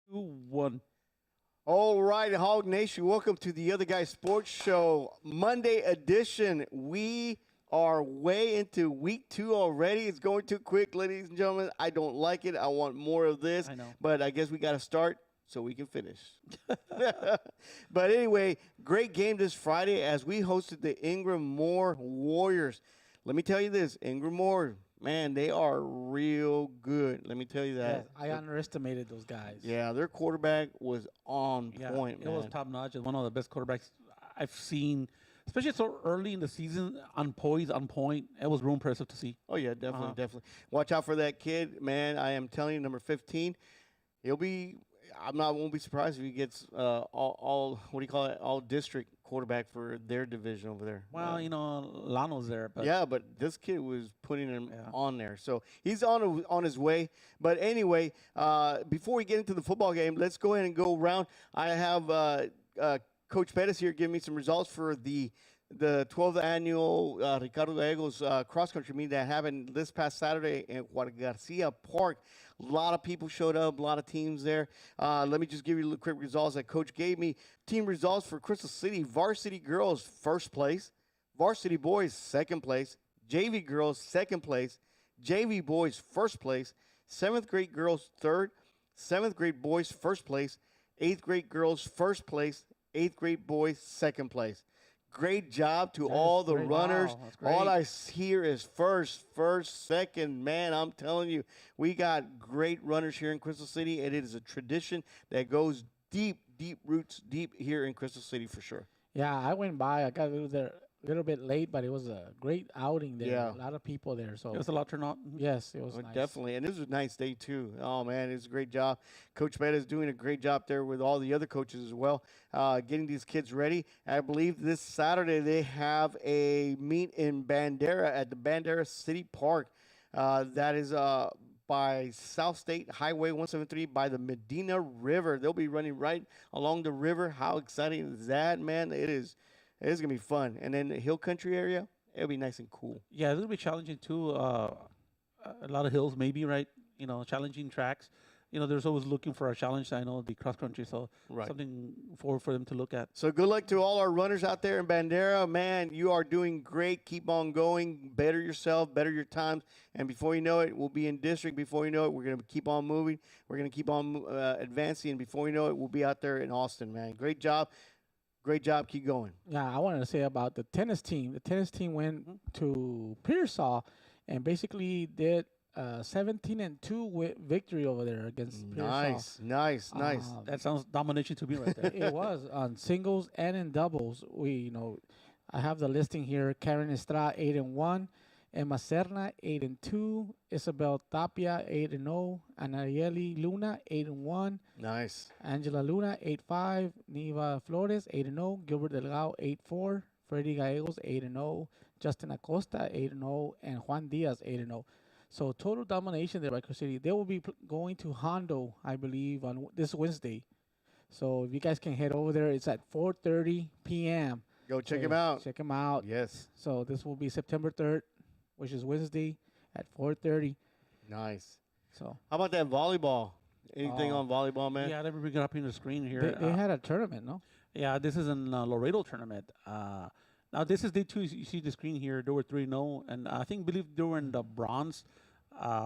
1. All right, HawgNation, welcome to the Other Guy Sports Show, Monday edition. We are way into week 2 already. It's going too quick, ladies and gentlemen. I don't like it. I want more of this. I know. But I guess we got to start so we can finish. But anyway, great game this Friday as we hosted the Ingram Moore Warriors. Let me tell you this, Ingram Moore, man, they are real good. Let me tell you that. Yes, I underestimated those guys. Yeah, their quarterback was on point, It man. was top notch. It's one of the best quarterbacks I've seen, especially so early in the season, on poise, on point. It was real impressive to see. Oh, yeah, definitely, definitely. Watch out for that kid, man. I am telling you, number 15, he'll be – won't be surprised if he gets all what do you call it, all district quarterback for their division over there. Well, Lano's there. But Yeah, but this kid was putting him on there. So he's on his way. But anyway, before we get into the football game, let's go ahead and go around. I have Coach Pettis here giving me some results for the 12th annual Ricardo Gallegos cross-country meet that happened this past Saturday in Juan Garcia Park. A lot of people showed up, a lot of teams there. Let me just give you a quick results that Coach gave me. Team results for Crystal City: varsity girls, first place; varsity boys, second place; JV girls, second place; JV boys, first place; 7th grade girls, third; 7th grade boys, first place; 8th grade girls, first place; 8th grade boys, second place. Great job to all the runners. Wow, that's great. All I hear is first, second. Man, I'm telling you, we got great runners here in Crystal City, and it is a tradition that goes deep roots deep here in Crystal City for sure. Yeah, I went by. I got a little bit late, but it was a great outing there. Yeah. A lot of people there. So it was a lot turnout. yes, it was Oh, nice. definitely, and this was a nice day too. Oh man, it's a great job. Coach Betta is doing a great job there with all the other coaches as well, getting these kids ready. I believe this Saturday they have a meet in Bandera at the Bandera City Park. That is by South State Highway 173 by the Medina River. They'll be running right along the river. How exciting is that, man? It is gonna be fun. And then the Hill Country area, it'll be nice and cool. Yeah, it'll be challenging too. A lot of hills, maybe, right? Challenging tracks. There's always looking for a challenge. I know the cross country, so Right. something for them to look at. So good luck to all our runners out there in Bandera. Man, you are doing great. Keep on going. Better yourself, better your times. And before you know it, we'll be in district. Before you know it, we're going to keep on moving. We're going to keep on advancing. And before you know it, we'll be out there in Austin, man. Great job. Great job. Keep going. Yeah, I wanted to say about the tennis team. The tennis team went to Pearsall and basically did 17-2 with victory over there against Pearsall. Nice. That sounds domination to me right there. It was on singles and in doubles. I have the listing here. Karen Estrada 8-1, Emma Serna 8-2, Isabel Tapia 8-0, Anayeli Luna 8-1, Nice. Angela Luna 8-5, Niva Flores 8-0, Gilbert Delgado 8-4, Freddy Gallegos 8-0, Justin Acosta 8-0, and Juan Diaz 8-0. So total domination there by Crystal City. They will be going to Hondo, I believe, on this Wednesday. So if you guys can head over there, it's at 4:30 p.m. Go check So him out. Check them out. Yes. So this will be September 3rd, which is Wednesday at 4:30. Nice. So How about that volleyball? Anything Oh. on volleyball, man? Yeah, let me bring it up on the screen here. they had a tournament, no? Yeah, this is an Laredo tournament. Now, this is day 2. You see the screen here. They were 3-0, and I believe they were in the bronze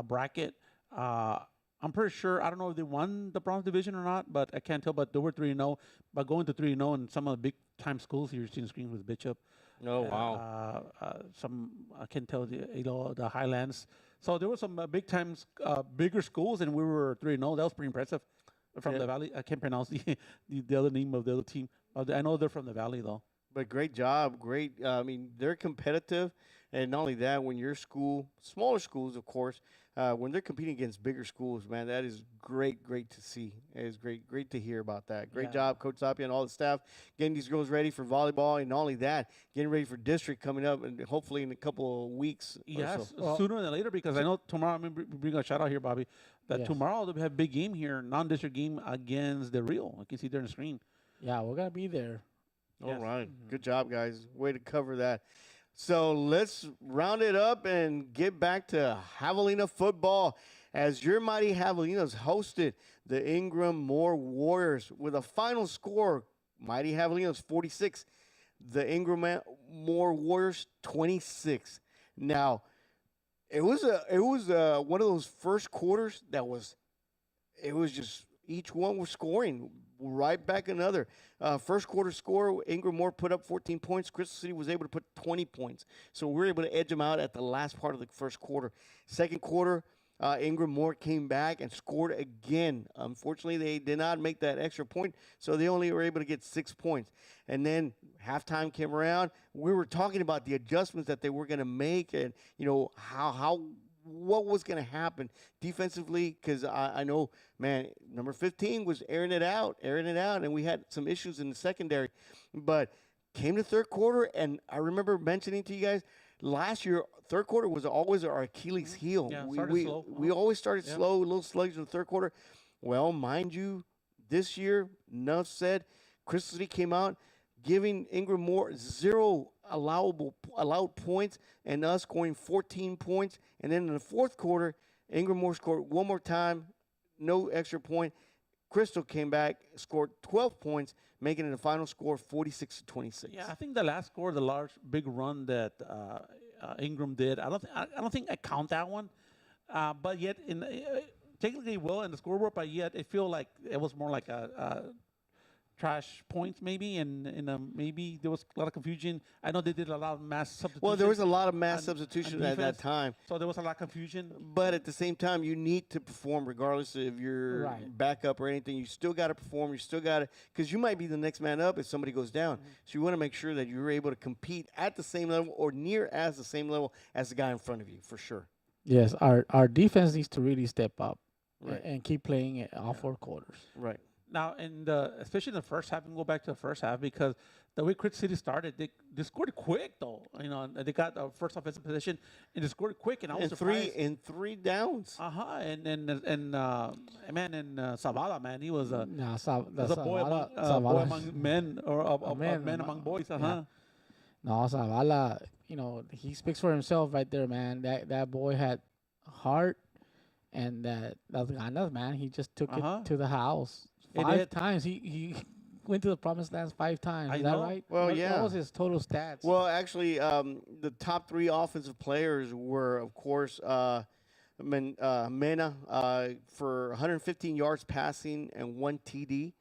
bracket. I'm pretty sure. I don't know if they won the bronze division or not, but I can't tell. But they were 3-0. But going to 3-0 and some of the big-time schools here, you see the screen with Bishop. Oh, wow. Some I can tell the Highlands. So there were some big-time, bigger schools, and we were 3-0. That was pretty impressive. From the Valley, I can't pronounce the other name of the other team. I know they're from the Valley though. But great job. Great. I mean, they're competitive. And not only that, when your school, smaller schools, of course, when they're competing against bigger schools, man, that is great to see. It is great to hear about that. Great job, Coach Tapia and all the staff, getting these girls ready for volleyball. And not only that, getting ready for district coming up and hopefully in a couple of weeks. Yes, Or so. sooner than later, because I know tomorrow, I'm going to bring a shout out here, Bobby, that Yes. tomorrow they have a big game here, non-district game against the Rio. You can see there on the screen. Yeah, we're gonna be there. All Yes. right. Good job, guys. Way to cover that. So let's round it up and get back to Javelina football. as your mighty Javelinas hosted the Ingram Moore Warriors with a final score, mighty Javelinas 46, the Ingram Moore Warriors 26. Now, it was one of those first quarters that was just each one was scoring right back another. First quarter score, Ingram Moore put up 14 points. Crystal City was able to put 20 points. So we were able to edge them out at the last part of the first quarter. Second quarter, Ingram Moore came back and scored again. Unfortunately, they did not make that extra point, so they only were able to get 6 points. And then halftime came around. We were talking about the adjustments that they were going to make, and what was going to happen defensively, because I know, man, number 15 was airing it out, and we had some issues in the secondary. But came to third quarter, and I remember mentioning to you guys, last year, third quarter was always our Achilles heel. Yeah, we always started slow, a little sluggish in the third quarter. Well, mind you, this year, enough said, Crystal City came out, giving Ingram Moore 0 allowed points, and us scoring 14 points. And then in the fourth quarter, Ingram Moore scored one more time, no extra point. Crystal came back, scored 12 points, making it a final score 46-26. Yeah, I think the last score, the large big run that Ingram did, I don't think I count that one. But yet, technically well in the scoreboard, but yet it feel like it was more like a trash points maybe, and maybe there was a lot of confusion. I know they did a lot of mass substitution. Well, there was a lot of mass substitution at that time. So there was a lot of confusion. But at the same time, you need to perform regardless of your backup or anything. You still got to perform. You still got to, because you might be the next man up if somebody goes down. So you want to make sure that you're able to compete at the same level or near as the same level as the guy in front of you, for sure. Yes, our defense needs to really step up and keep playing it all 4 quarters. Right. Now, especially in the first half, and go back to the first half, because the way Crystal City started, they scored quick though. And they got the first offensive position, and they scored quick. And I was surprised. three downs. And Zavala, man, he was a boy among men, or a man among boys. No, Zavala, he speaks for himself right there, man. That boy had heart, and that's ganas, man. He just took it to the house. 5 times. He went to the promised land 5 times. Is that right? Well, what was his total stats? Well, actually, the top 3 offensive players were, of course, Mena for 115 yards passing and 1 TD.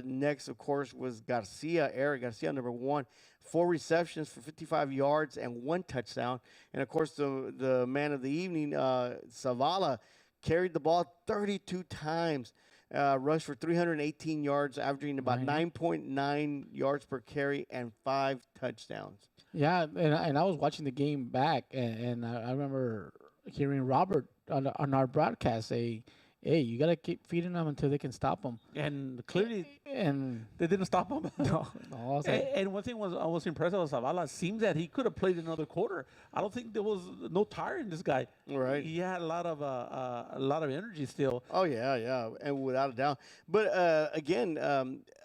Next, of course, was Eric Garcia, number 1. 4 receptions for 55 yards and 1 touchdown. And, of course, the man of the evening, Zavala, carried the ball 32 times. Rushed for 318 yards, averaging about 9.9 yards per carry and 5 touchdowns. Yeah, and I was watching the game back, and I remember hearing Robert on our broadcast say, hey, you got to keep feeding them until they can stop them. And clearly, and they didn't stop him. No. And one thing I was impressed with Zavala. Seems that he could have played another quarter. I don't think there was no tire in this guy. Right. He had a lot of energy still. Oh yeah, and without a doubt. But again,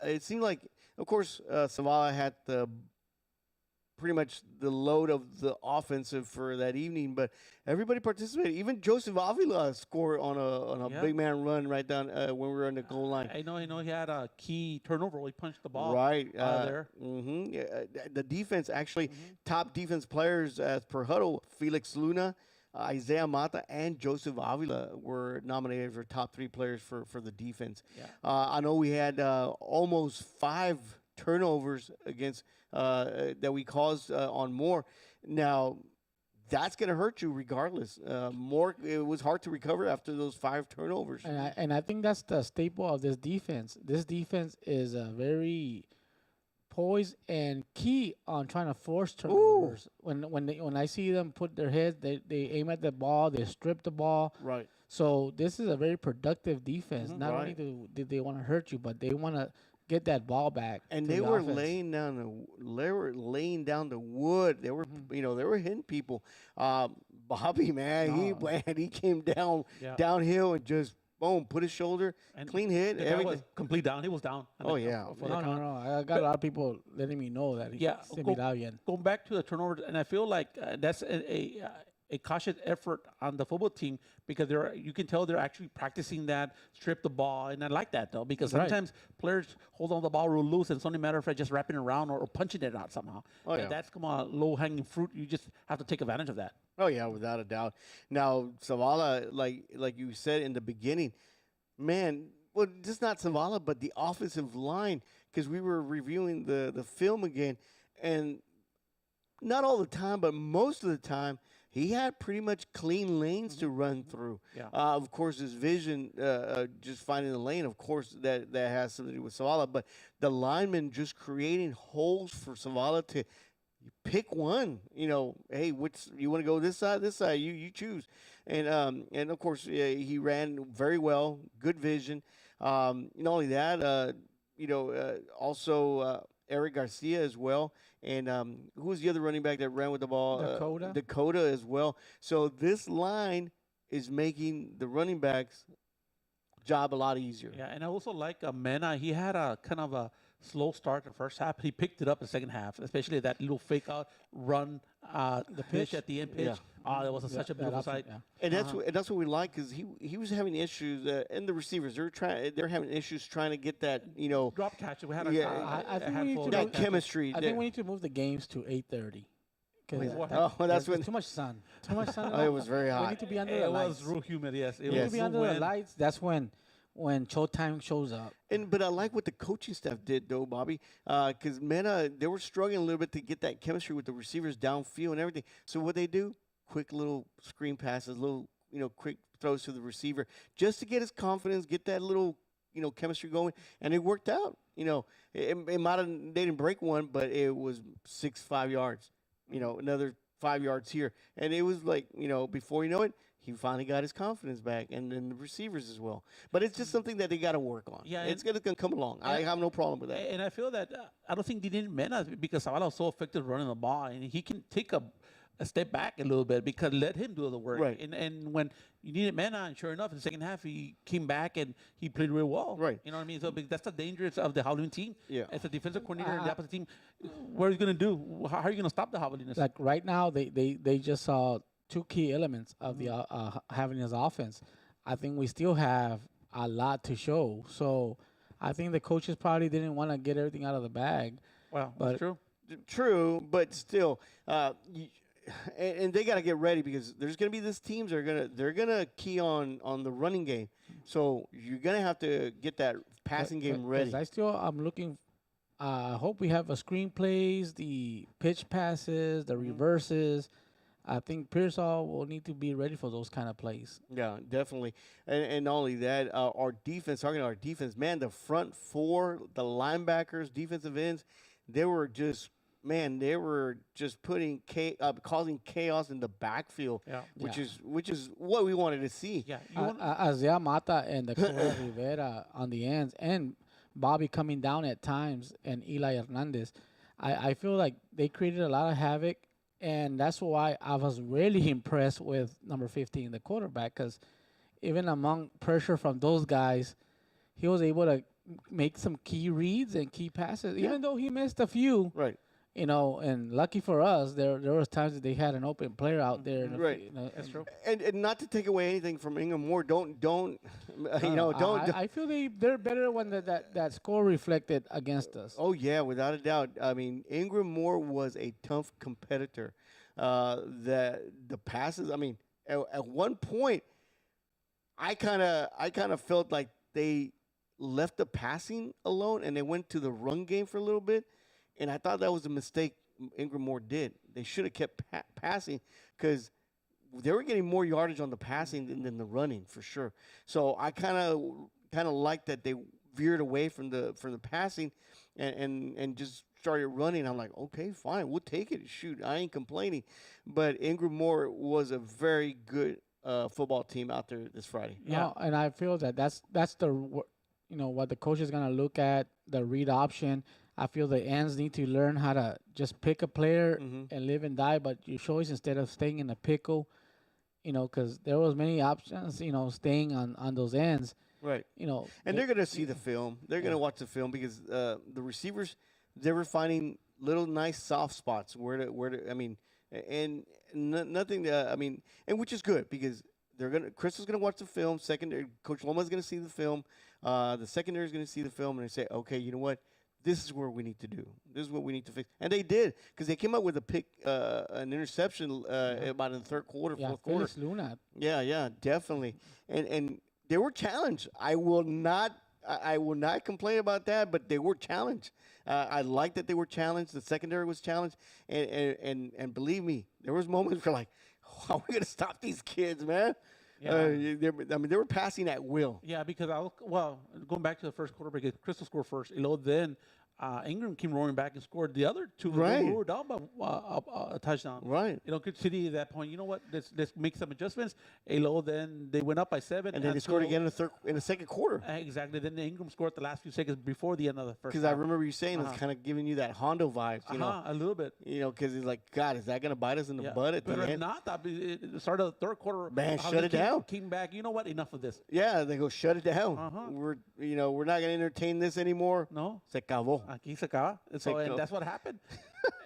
it seemed like, of course, Zavala had pretty much the load of the offensive for that evening, but everybody participated. Even Joseph Avila scored on a big man run right down when we were on the goal line. I know he had a key turnover. He punched the ball right out of there. The defense, actually, top defense players as per huddle, Felix Luna, Isaiah Mata, and Joseph Avila were nominated for top 3 players for the defense. Yeah. I know we had almost 5 turnovers against that we caused on Moore. Now, that's going to hurt you regardless. Moore, it was hard to recover after those 5 turnovers. And I think that's the staple of this defense. This defense is very poised and key on trying to force turnovers. When I see them put their heads, they aim at the ball, they strip the ball. Right. So this is a very productive defense. Not only do they want to hurt you, but they want to get that ball back. And they were laying down the wood. They were they were hitting people. Bobby, man, he came downhill and just boom, put his shoulder, and clean hit. The guy was complete down. He was down. Oh yeah. No. I got a lot of people letting me know that. Going back to the turnovers, and I feel like that's a cautious effort on the football team because you can tell they're actually practicing that, strip the ball, and I like that though because Right. sometimes players hold on the ball real loose and it's only a matter of fact just wrapping it around or punching it out somehow. Oh, yeah. And that's come on low hanging fruit. You just have to take advantage of that. Oh yeah, without a doubt. Now Zavala, like you said in the beginning, man, well, just not Zavala, but the offensive line, because we were reviewing the film again, and not all the time, but most of the time, he had pretty much clean lanes to run through. Yeah. Of course, his vision, just finding the lane, of course, that has something to do with Zavala, but the linemen just creating holes for Zavala to pick one. Hey, which you want to go this side, you choose. And of course, he ran very well, good vision. Not only that, also Eric Garcia as well. And who was the other running back that ran with the ball? Dakota as well. So this line is making the running backs' job a lot easier. Yeah, and I also like Mena. He had a kind of a slow start in the first half. He picked it up in the second half, especially that little fake out run, the pitch at the end pitch. Yeah. Oh, that was such a beautiful sight. Yeah. And that's what we like because he was having issues, and the receivers they're having issues trying to get that Drop catch. We had a, Yeah, I a think we need handful to of that drop catches. chemistry. I think we need to move the games to 8:30. That's when too much sun. Too much sun. it was very We hot. need to be under It the was lights. real humid, yes. It We need Yes. to be was under wind. the lights. That's when showtime shows up. But I like what the coaching staff did though, Bobby, because Mena they were struggling a little bit to get that chemistry with the receivers downfield and everything. So what they do? Quick little screen passes, little quick throws to the receiver just to get his confidence, get that little chemistry going, and it worked out. It might have they didn't break one, but it was 5 yards. Another 5 yards here, and it was like before you know it. He finally got his confidence back, and then the receivers as well. But it's just something that they got to work on. Yeah, it's going to come along. I have no problem with that. And I feel that I don't think they didn't Mena because Zavala was so effective running the ball, and he can take a step back a little bit because let him do the work. Right. And when you needed Mena, and sure enough, in the second half, he came back and he played real well. Right. You know what I mean? So that's the dangerous of the Javelina team. Yeah. As a defensive coordinator in the opposite team, what are you going to do? How are you going to stop the Javelinas? Like right now, they just saw two key elements of the having his offense. I think we still have a lot to show. So I think the coaches probably didn't want to get everything out of the bag. Well, but that's true. True, but still, and they got to get ready because there's going to be these teams that are they're gonna key on the running game. So you're gonna have to get that passing game ready. I'm looking. I hope we have a screenplays, the pitch passes, the reverses. I think Pearsall will need to be ready for those kind of plays. Yeah, definitely. And not only that, our defense, talking about our defense, man, the front four, the linebackers, defensive ends, they were just putting causing chaos in the backfield, Yeah. which is what we wanted to see. Yeah. Isaiah Mata and the Rivera on the ends, and Bobby coming down at times, and Eli Hernandez. I feel like they created a lot of havoc, and that's why I was really impressed with number 15, the quarterback, because even among pressure from those guys, he was able to make some key reads and key passes, even though he missed a few. Right. And lucky for us, there was times that they had an open player out there. Right. That's true. And not to take away anything from Ingram Moore, don't I feel they're better when that score reflected against us. Oh yeah, without a doubt. I mean, Ingram Moore was a tough competitor. The passes. I mean, at one point, I kind of felt like they left the passing alone and they went to the run game for a little bit, and I thought that was a mistake Ingram Moore did. They should have kept passing because they were getting more yardage on the passing than the running for sure. So I kind of like that they veered away from the passing and just started running. I'm like, okay, fine, we'll take it. Shoot, I ain't complaining. But Ingram Moore was a very good football team out there this Friday. Yeah, no, and I feel that's the what the coach is gonna look at, the read option. I feel the ends need to learn how to just pick a player and live and die, but your choice instead of staying in a pickle, because there was many options, staying on those ends. Right. And they're going to see the film. They're going to watch the film because the receivers, they were finding little nice soft spots where to I mean, and nothing. I mean, and which is good because Crystal's gonna watch the film. Secondary, Coach Loma's gonna see the film. The secondary is gonna see the film, and they say, okay, you know what? This is where we need to do. This is what we need to fix. And they did because they came up with a pick, an interception about in the third quarter, fourth quarter. Felix Luna. Yeah, definitely. And they were challenged. I will not complain about that, but they were challenged. I like that they were challenged. The secondary was challenged, and believe me, there was moments where like, how are we gonna stop these kids, man? Yeah. They were passing at will. Yeah, because going back to the first quarter, because Crystal scored first, then Ingram came roaring back and scored the other two. Right. We were down by a touchdown. Right. Good City at that point. You know what? Let's make some adjustments. Then they went up by 7. And then they scored again in the second quarter. Exactly. Then the Ingram scored the last few seconds before the end of the first. Because I remember you saying it's kind of giving you that Hondo vibes, you know. A little bit. Because it's like, God, is that going to bite us in the butt at the But if end? not, it started the third quarter. Man, shut it down. Came back. You know what? Enough of this. Yeah, they go, shut it down. We're not going to entertain this anymore. No. Se acabó. Aquí se acaba. And that's what happened.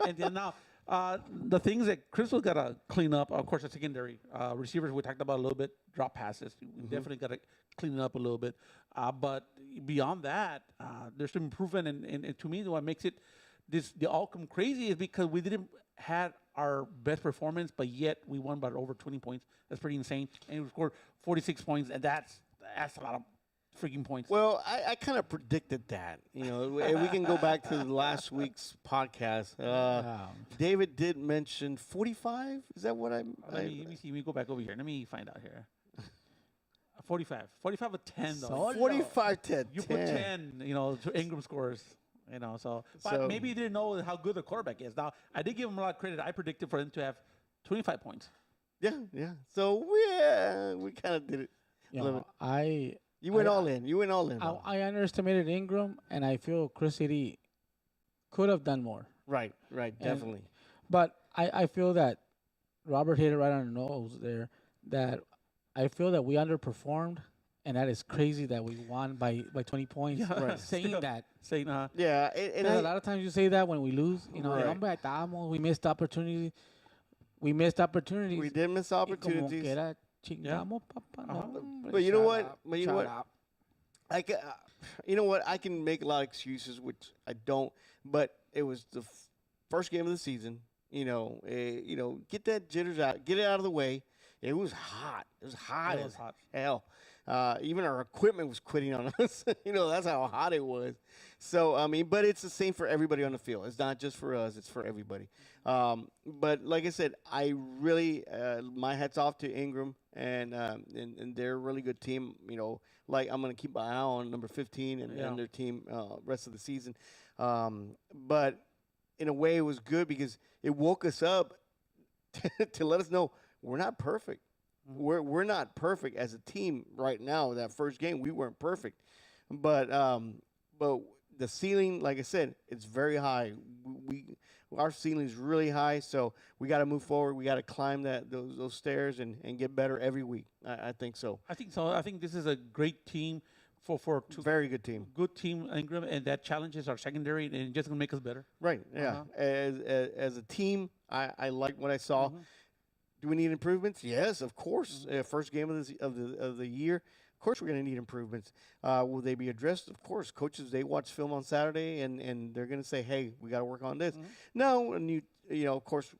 And then now, the things that Crystal got to clean up, of course, the secondary receivers we talked about a little bit, drop passes. We definitely got to clean it up a little bit. But beyond that, there's some improvement. And to me, what makes it the outcome crazy is because we didn't had our best performance, but yet we won by over 20 points. That's pretty insane. And we scored 46 points, and that's a lot of freaking points. Well, I kind of predicted that. And we can go back to last week's podcast. David did mention 45. Is that what let me see. Let me go back over here. Let me find out here. 45. 45 with 10, though. 45 to 10. You put 10, to Ingram scores. But maybe you didn't know how good the quarterback is. Now, I did give him a lot of credit. I predicted for him to have 25 points. Yeah. So, we kind of did it. You went all in. You went all in. I underestimated Ingram, and I feel Chris City could have done more. Right, definitely. But I feel that Robert hit it right on the nose there, that I feel that we underperformed, and that is crazy that we won by 20 points. Yeah. Right. Saying that. Yeah. And a lot of times you say that when we lose. Right. We missed opportunities. We did miss opportunities. Chingamos, papa. No, but you know what? I can make a lot of excuses, which I don't. But it was the first game of the season. Get that jitters out, get it out of the way. It was hot. It was hot. Hell. Even our equipment was quitting on us. That's how hot it was. So, but it's the same for everybody on the field. It's not just for us. It's for everybody. But like I said, I really, my hat's off to Ingram, and they're a really good team. I'm going to keep my eye on number 15 and their team rest of the season. But in a way, it was good because it woke us up to let us know we're not perfect. We're not perfect as a team right now. That first game, we weren't perfect, but the ceiling, like I said, it's very high. Our ceiling is really high, so we got to move forward. We got to climb those stairs and get better every week. I think so. I think so. I think this is a great team for very good team. Good team, Ingram, and that challenges our secondary and just gonna make us better. Right. Yeah. As a team, I like what I saw. Do we need improvements? Yes, of course. First game of the year. Of course, we're going to need improvements. Will they be addressed? Of course. Coaches, they watch film on Saturday, and they're going to say, hey, we got to work on this. No, and of course,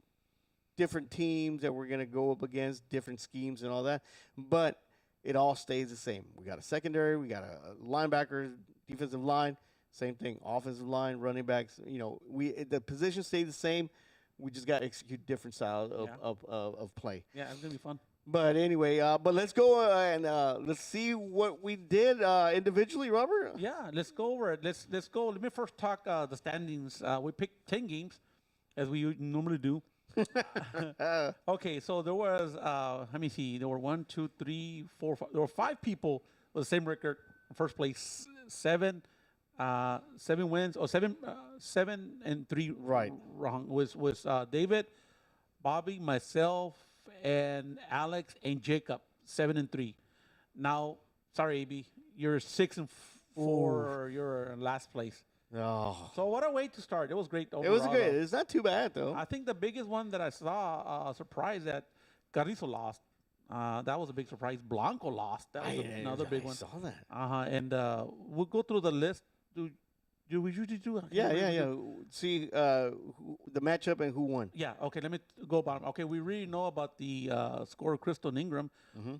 different teams that we're going to go up against, different schemes and all that. But it all stays the same. We got a secondary. We got a linebacker, defensive line. Same thing. Offensive line, running backs. The positions stay the same. We just got to execute different styles of play. Yeah, it's going to be fun. But anyway, but let's go and let's see what we did individually, Robert. Yeah, let's go over it. Let's go. Let me first talk the standings. We picked 10 games, as we normally do. Okay, so there was, let me see, there were 1, 2, 3, 4, 5. There were 5 people with the same record. First place, 7 wins, or 7 and 3 right wrong was David, Bobby, myself, and Alex and Jacob, 7 and 3. Now, sorry, AB, you're 6 and 4. You're in last place. Oh, So what a way to start. It was great it was overall, great. though. It's not too bad though. I think the biggest one that I saw, surprise that Carrizo lost. That was a big surprise. Blanco lost. That was another big I one. saw that. And we'll go through the list. Do we usually do? I can't Yeah, remember. yeah, yeah. See the matchup and who won. Yeah, okay, let me go bottom. Okay, we really know about the score of Crystal Ingram.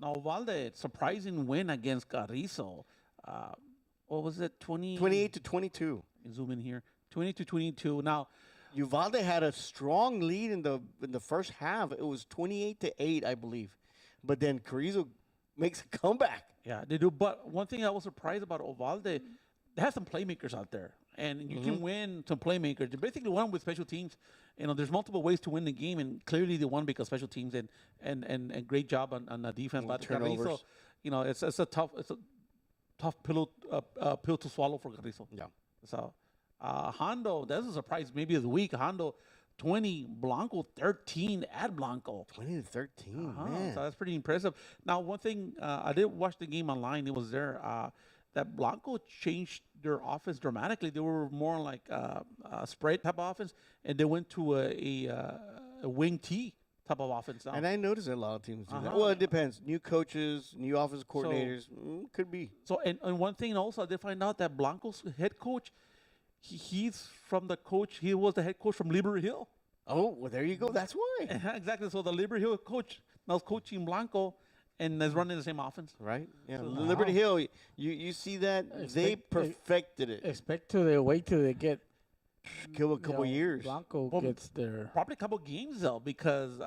Now, Valde, surprising win against Carrizo. What was it, 28 to 22. Zoom in here. 20-22. Now, Uvalde had a strong lead in the first half. It was 28 to 8, I believe. But then Carrizo makes a comeback. yeah, they do. But one thing I was surprised about Ovalde, they have some playmakers out there. And you can win some playmakers. They basically won with special teams. You know, there's multiple ways to win the game, and clearly they won because special teams and great job on the defense. But turnovers. Carrizo, you know, it's a tough pill to swallow for Carrizo. Yeah. So, Hondo, that's a surprise. Maybe of the week. Hondo, 20, Blanco 13 at Blanco. 20 to 13, man. So that's pretty impressive. Now, one thing, I did watch the game online. It was there that Blanco changed their offense dramatically. They were more like a spread type of offense, and they went to a wing T type of offense now. And I noticed that a lot of teams do that. Well, it depends. New coaches, new offensive coordinators, could be. So, and one thing also, I did find out that Blanco's head coach, he's from the coach. He was the head coach from Liberty Hill. Oh, well, there you go. That's why. Exactly. So the Liberty Hill coach now is coaching Blanco and is running the same offense. Right? Yeah. So- Liberty Hill, you see that? They perfected it. Expect to they wait till they get Give a couple years. Blanco Well, gets their. Probably a couple games though, because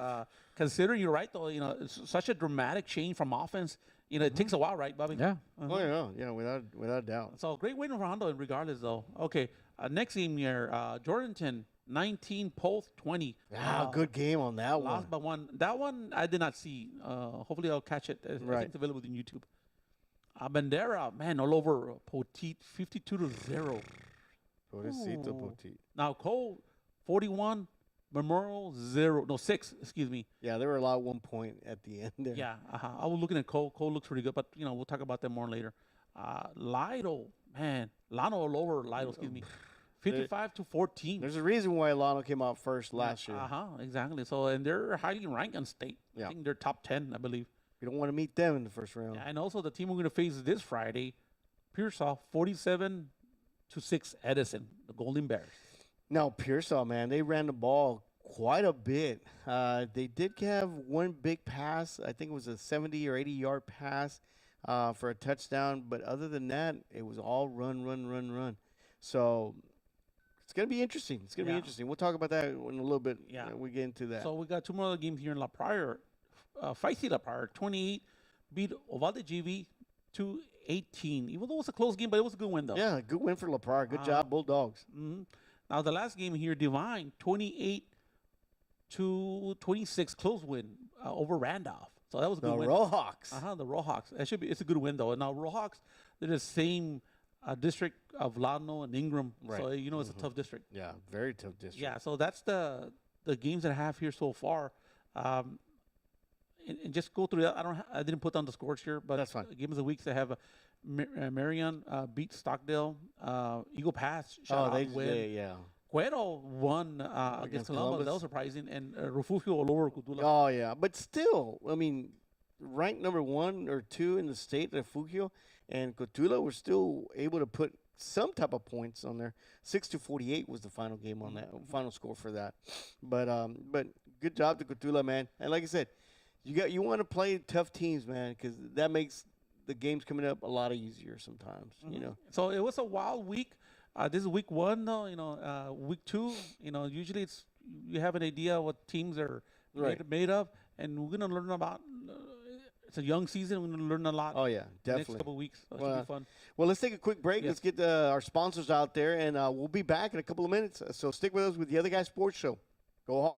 considering you're right though, you know, it's such a dramatic change from offense. You know, it takes a while, right, Bobby? Yeah. Oh, yeah. Yeah, without a doubt. So great win for Hondo, regardless though. Okay, next game here, Jordanton 19, Polk 20. Good game on that one. Lost by one. That one I did not see. Hopefully I'll catch it. I think it's available on YouTube. Bandera, man, all over Poteet, 52-0. Pobrecito Poteet. Now Cole, 41, Memorial 6. Excuse me. Yeah, they were allowed 1 point at the end there. Yeah, I was looking at Cole. Cole looks pretty good, but you know we'll talk about that more later. Lido, man, Lano all over Lido. Excuse me, 55-14. There's a reason why Lano came out first last year. Exactly. So and they're highly ranked in state. Yeah. I think they're top 10, I believe. You don't want to meet them in the first round. Yeah, and also the team we're going to face this Friday, Pearsall, 47-6 Edison, the Golden Bears. Now, Pearsall, man, they ran the ball quite a bit. They did have one big pass. I think it was a 70 or 80-yard pass for a touchdown. But other than that, it was all run. So it's going to be interesting. It's going to be interesting. We'll talk about that in a little bit. Yeah. When we get into that. So we got two more other games here in La Pryor. Feisty La Pryor, 28, beat Ovalde GV 2-18. Even though it was a close game, but it was a good win, though. Yeah, good win for La Pryor. Good job, Bulldogs. Mm-hmm. Now, the last game here, Divine, 28-26, close win over Randolph. So that was a good The win. Rohawks. The Rohawks. It's a good win, though. Now, Rohawks, they're the same district of Ladno and Ingram. Right. So, you know, it's a tough district. Yeah, very tough district. Yeah, so that's the games that I have here so far. And just go through that. I didn't put down the scores here, but That's fine. Games of the week, they have Marion beat Stockdale. Eagle Pass shot out win. yeah. Cuero won against Columbus. That was surprising. And Refugio all over Cutula. Oh, yeah. But still, I mean, ranked number 1 or 2 in the state, Refugio, and Cotula were still able to put some type of points on there. 6-48 was the final game on that, final score for that. But good job to Cotula, man. And like I said, you want to play tough teams, man, because that makes the games coming up a lot easier sometimes, you know. So it was a wild week. This is week 1, though. You know, week 2. You know, usually you have an idea what teams are made of, and we're gonna learn about. It's a young season. We're gonna learn a lot. Oh yeah, the definitely. next couple of weeks. So it should be fun. Well, let's take a quick break. Yes. Let's get our sponsors out there, and we'll be back in a couple of minutes. So stick with us with the Other Guy Sports Show. Go Hawks.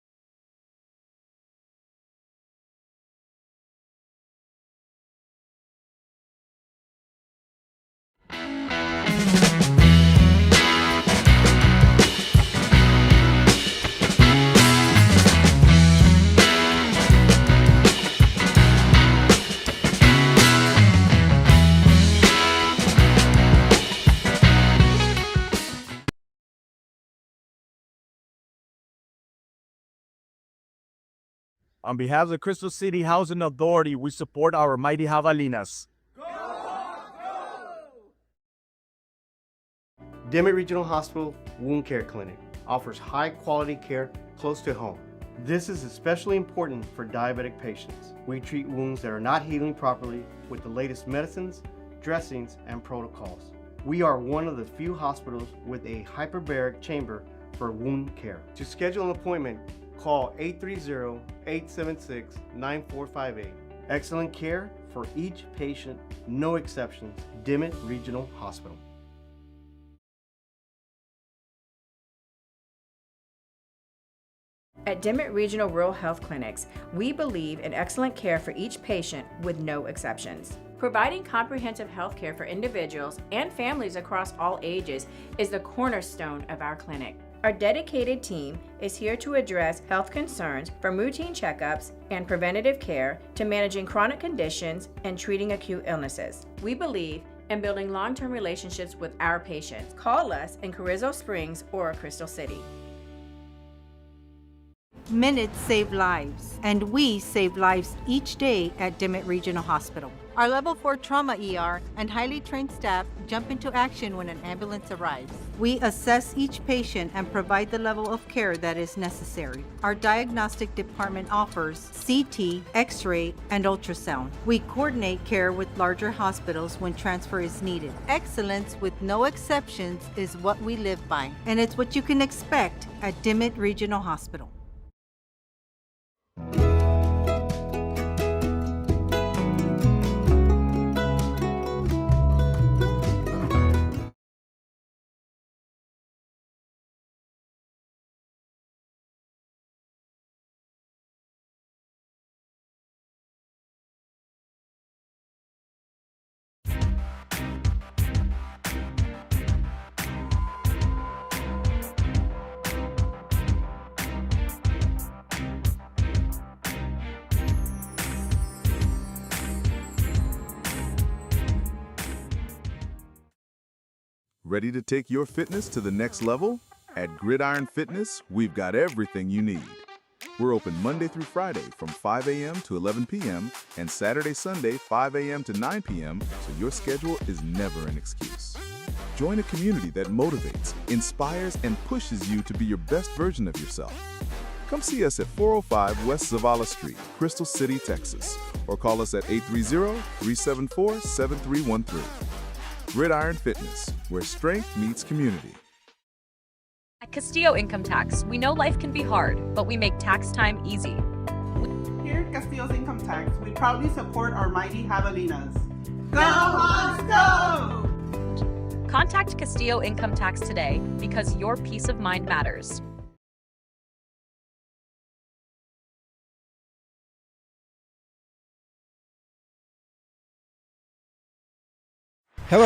On behalf of the Crystal City Housing Authority, we support our mighty Javelinas. Dimmitt Regional Hospital Wound Care Clinic offers high-quality care close to home. This is especially important for diabetic patients. We treat wounds that are not healing properly with the latest medicines, dressings, and protocols. We are one of the few hospitals with a hyperbaric chamber for wound care. To schedule an appointment, call 830-876-9458. Excellent care for each patient, no exceptions. Dimmitt Regional Hospital. At Dimmitt Regional Rural Health Clinics, we believe in excellent care for each patient with no exceptions. Providing comprehensive health care for individuals and families across all ages is the cornerstone of our clinic. Our dedicated team is here to address health concerns from routine checkups and preventative care to managing chronic conditions and treating acute illnesses. We believe in building long-term relationships with our patients. Call us in Carrizo Springs or Crystal City. Minutes save lives, and we save lives each day at Dimmitt Regional Hospital. Our Level 4 Trauma ER and highly trained staff jump into action when an ambulance arrives. We assess each patient and provide the level of care that is necessary. Our diagnostic department offers CT, X-ray, and ultrasound. We coordinate care with larger hospitals when transfer is needed. Excellence with no exceptions is what we live by, and it's what you can expect at Dimmitt Regional Hospital. Ready to take your fitness to the next level? At Gridiron Fitness, we've got everything you need. We're open Monday through Friday from 5 a.m. to 11 p.m. and Saturday, Sunday, 5 a.m. to 9 p.m. so your schedule is never an excuse. Join a community that motivates, inspires, and pushes you to be your best version of yourself. Come see us at 405 West Zavala Street, Crystal City, Texas, or call us at 830-374-7313. Gridiron Fitness, where strength meets community. At Castillo Income Tax, we know life can be hard, but we make tax time easy. Here at Castillo's Income Tax, we proudly support our mighty Javelinas. Go Hawks, go! Contact Castillo Income Tax today because your peace of mind matters. Hello,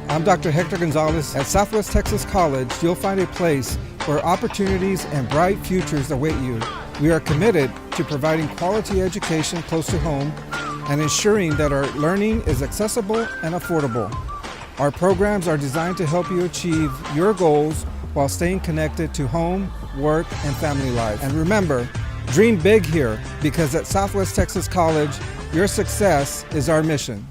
I'm Dr. Hector Gonzalez. At Southwest Texas College, you'll find a place where opportunities and bright futures await you. We are committed to providing quality education close to home and ensuring that our learning is accessible and affordable. Our programs are designed to help you achieve your goals while staying connected to home, work, and family life. And remember, dream big here, because at Southwest Texas College, your success is our mission.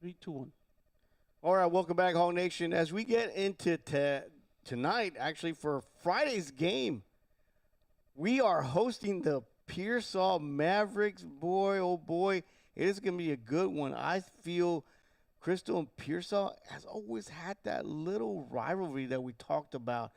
3-2-1. All right, welcome back, HawgNation. As we get into tonight, actually, for Friday's game, we are hosting the Pearsall Mavericks. Boy, oh boy, it is going to be a good one. I feel Crystal and Pearsall has always had that little rivalry that we talked about.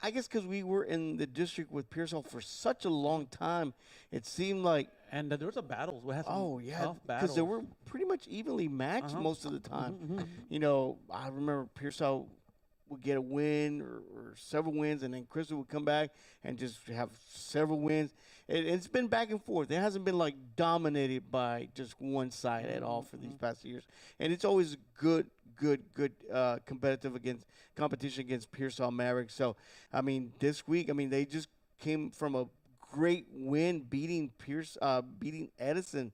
I guess because we were in the district with Pearsall for such a long time, it seemed like. And there was a battles. We had some Oh, yeah, tough battles. because they were pretty much evenly matched most of the time. You know, I remember Pearsall would get a win or several wins, and then Crystal would come back and just have several wins. It's been back and forth. It hasn't been like dominated by just one side at all for these past years. And it's always good competitive competition against Pearsall Mavericks. So, I mean, this week, I mean, they just came from a great win beating Edison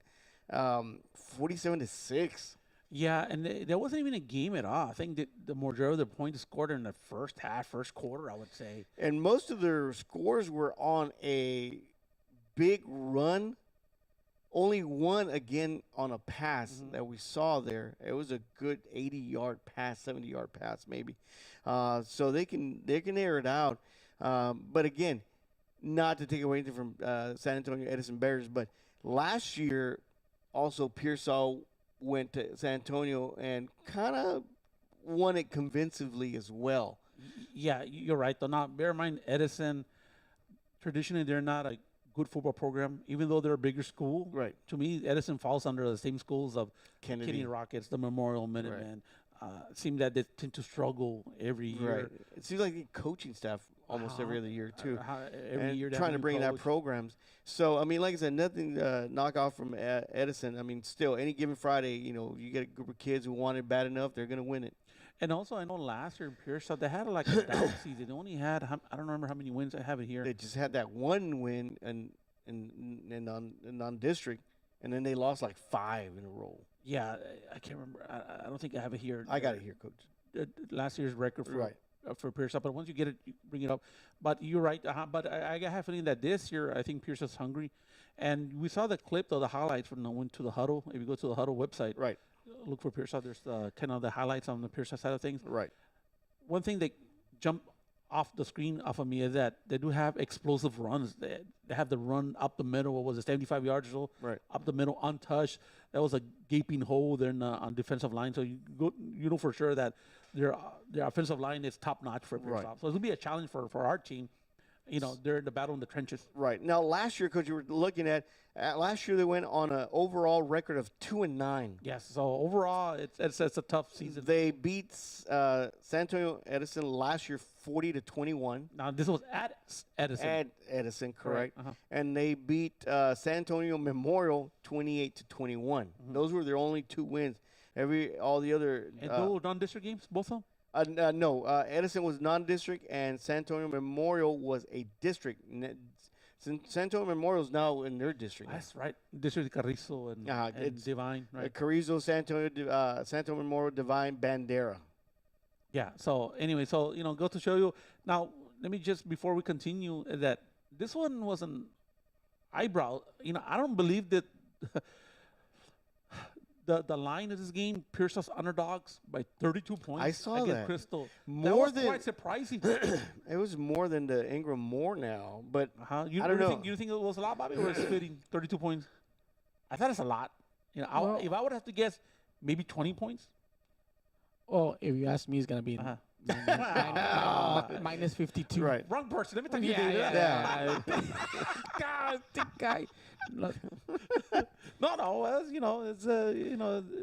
47-6. Yeah, and there wasn't even a game at all. I think that the majority of the points scored in the first quarter, I would say. And most of their scores were on a big run. Only one again on a pass that we saw there. It was a good 80-yard pass, 70-yard pass maybe. So they can air it out. But again, not to take away anything from San Antonio Edison Bears, but last year also Pearsall went to San Antonio and kind of won it convincingly as well. Yeah, you're right. Though, not bear in mind, Edison, traditionally they're not a good football program, even though they're a bigger school. Right. To me, Edison falls under the same schools of Kennedy Rockets, the Memorial Minutemen. It seems that they tend to struggle every year. Right. It seems like the coaching staff almost every other year too. Every year trying to bring that programs. So I mean, like I said, nothing knock off from Edison. I mean, still any given Friday, you know, you get a group of kids who want it bad enough, they're gonna win it. And also, I know last year in Pearsall, they had like a down season. They only had, I don't remember how many wins. I have it here. They just had that one win in non-district, and then they lost like 5 in a row. Yeah, I can't remember. I don't think I have it here. I got it here, Coach. Last year's record for Pearsall, but once you get it, you bring it up. But you're right. But I have a feeling that this year, I think Pearsall's hungry. And we saw the clip, though, the highlights when I went to the Huddle. If you go to the Huddle website, look for Pearsall. There's 10 of the highlights on the Pearsall side of things. Right. One thing that jumped off the screen off of me is that they do have explosive runs. They have the run up the middle. What was it, 75 yards or so? Right. Up the middle, untouched. That was a gaping hole there on defensive line. So you know for sure that their offensive line is top notch for Pearsall. So it's gonna be a challenge for our team. You know, they're in the battle in the trenches. Right. Now, last year, Coach, you were looking at last year they went on an overall record of 2-9. Yes. So overall, it's a tough season. They beat San Antonio Edison last year 40-21. Now this was at Edison. At Edison, correct. Uh-huh. And they beat San Antonio Memorial 28-21. Those were their only 2 wins. All the other and those non-district games, both of them. No, Edison was non-district, and San Antonio Memorial was a district. San Antonio Memorial is now in their district. That's right. District Carrizo and Divine, right? Carrizo, San Antonio Memorial, Divine, Bandera. Yeah. So anyway, you know, go to show you. Now, let me just before we continue that this one was an eyebrow. You know, I don't believe that. The line of this game, Pearsall's underdogs by 32 points. I saw against that. Crystal. More that was quite surprising. It was more than the Ingram Moore now, but You I don't know. You think it was a lot, Bobby, or was it fitting 32 points? I thought it's a lot. You know, if I would have to guess, maybe 20 points. Oh, if you ask me, it's gonna be minus 52. Right. Wrong person. Let me tell you. Yeah. God, the guy. No. It's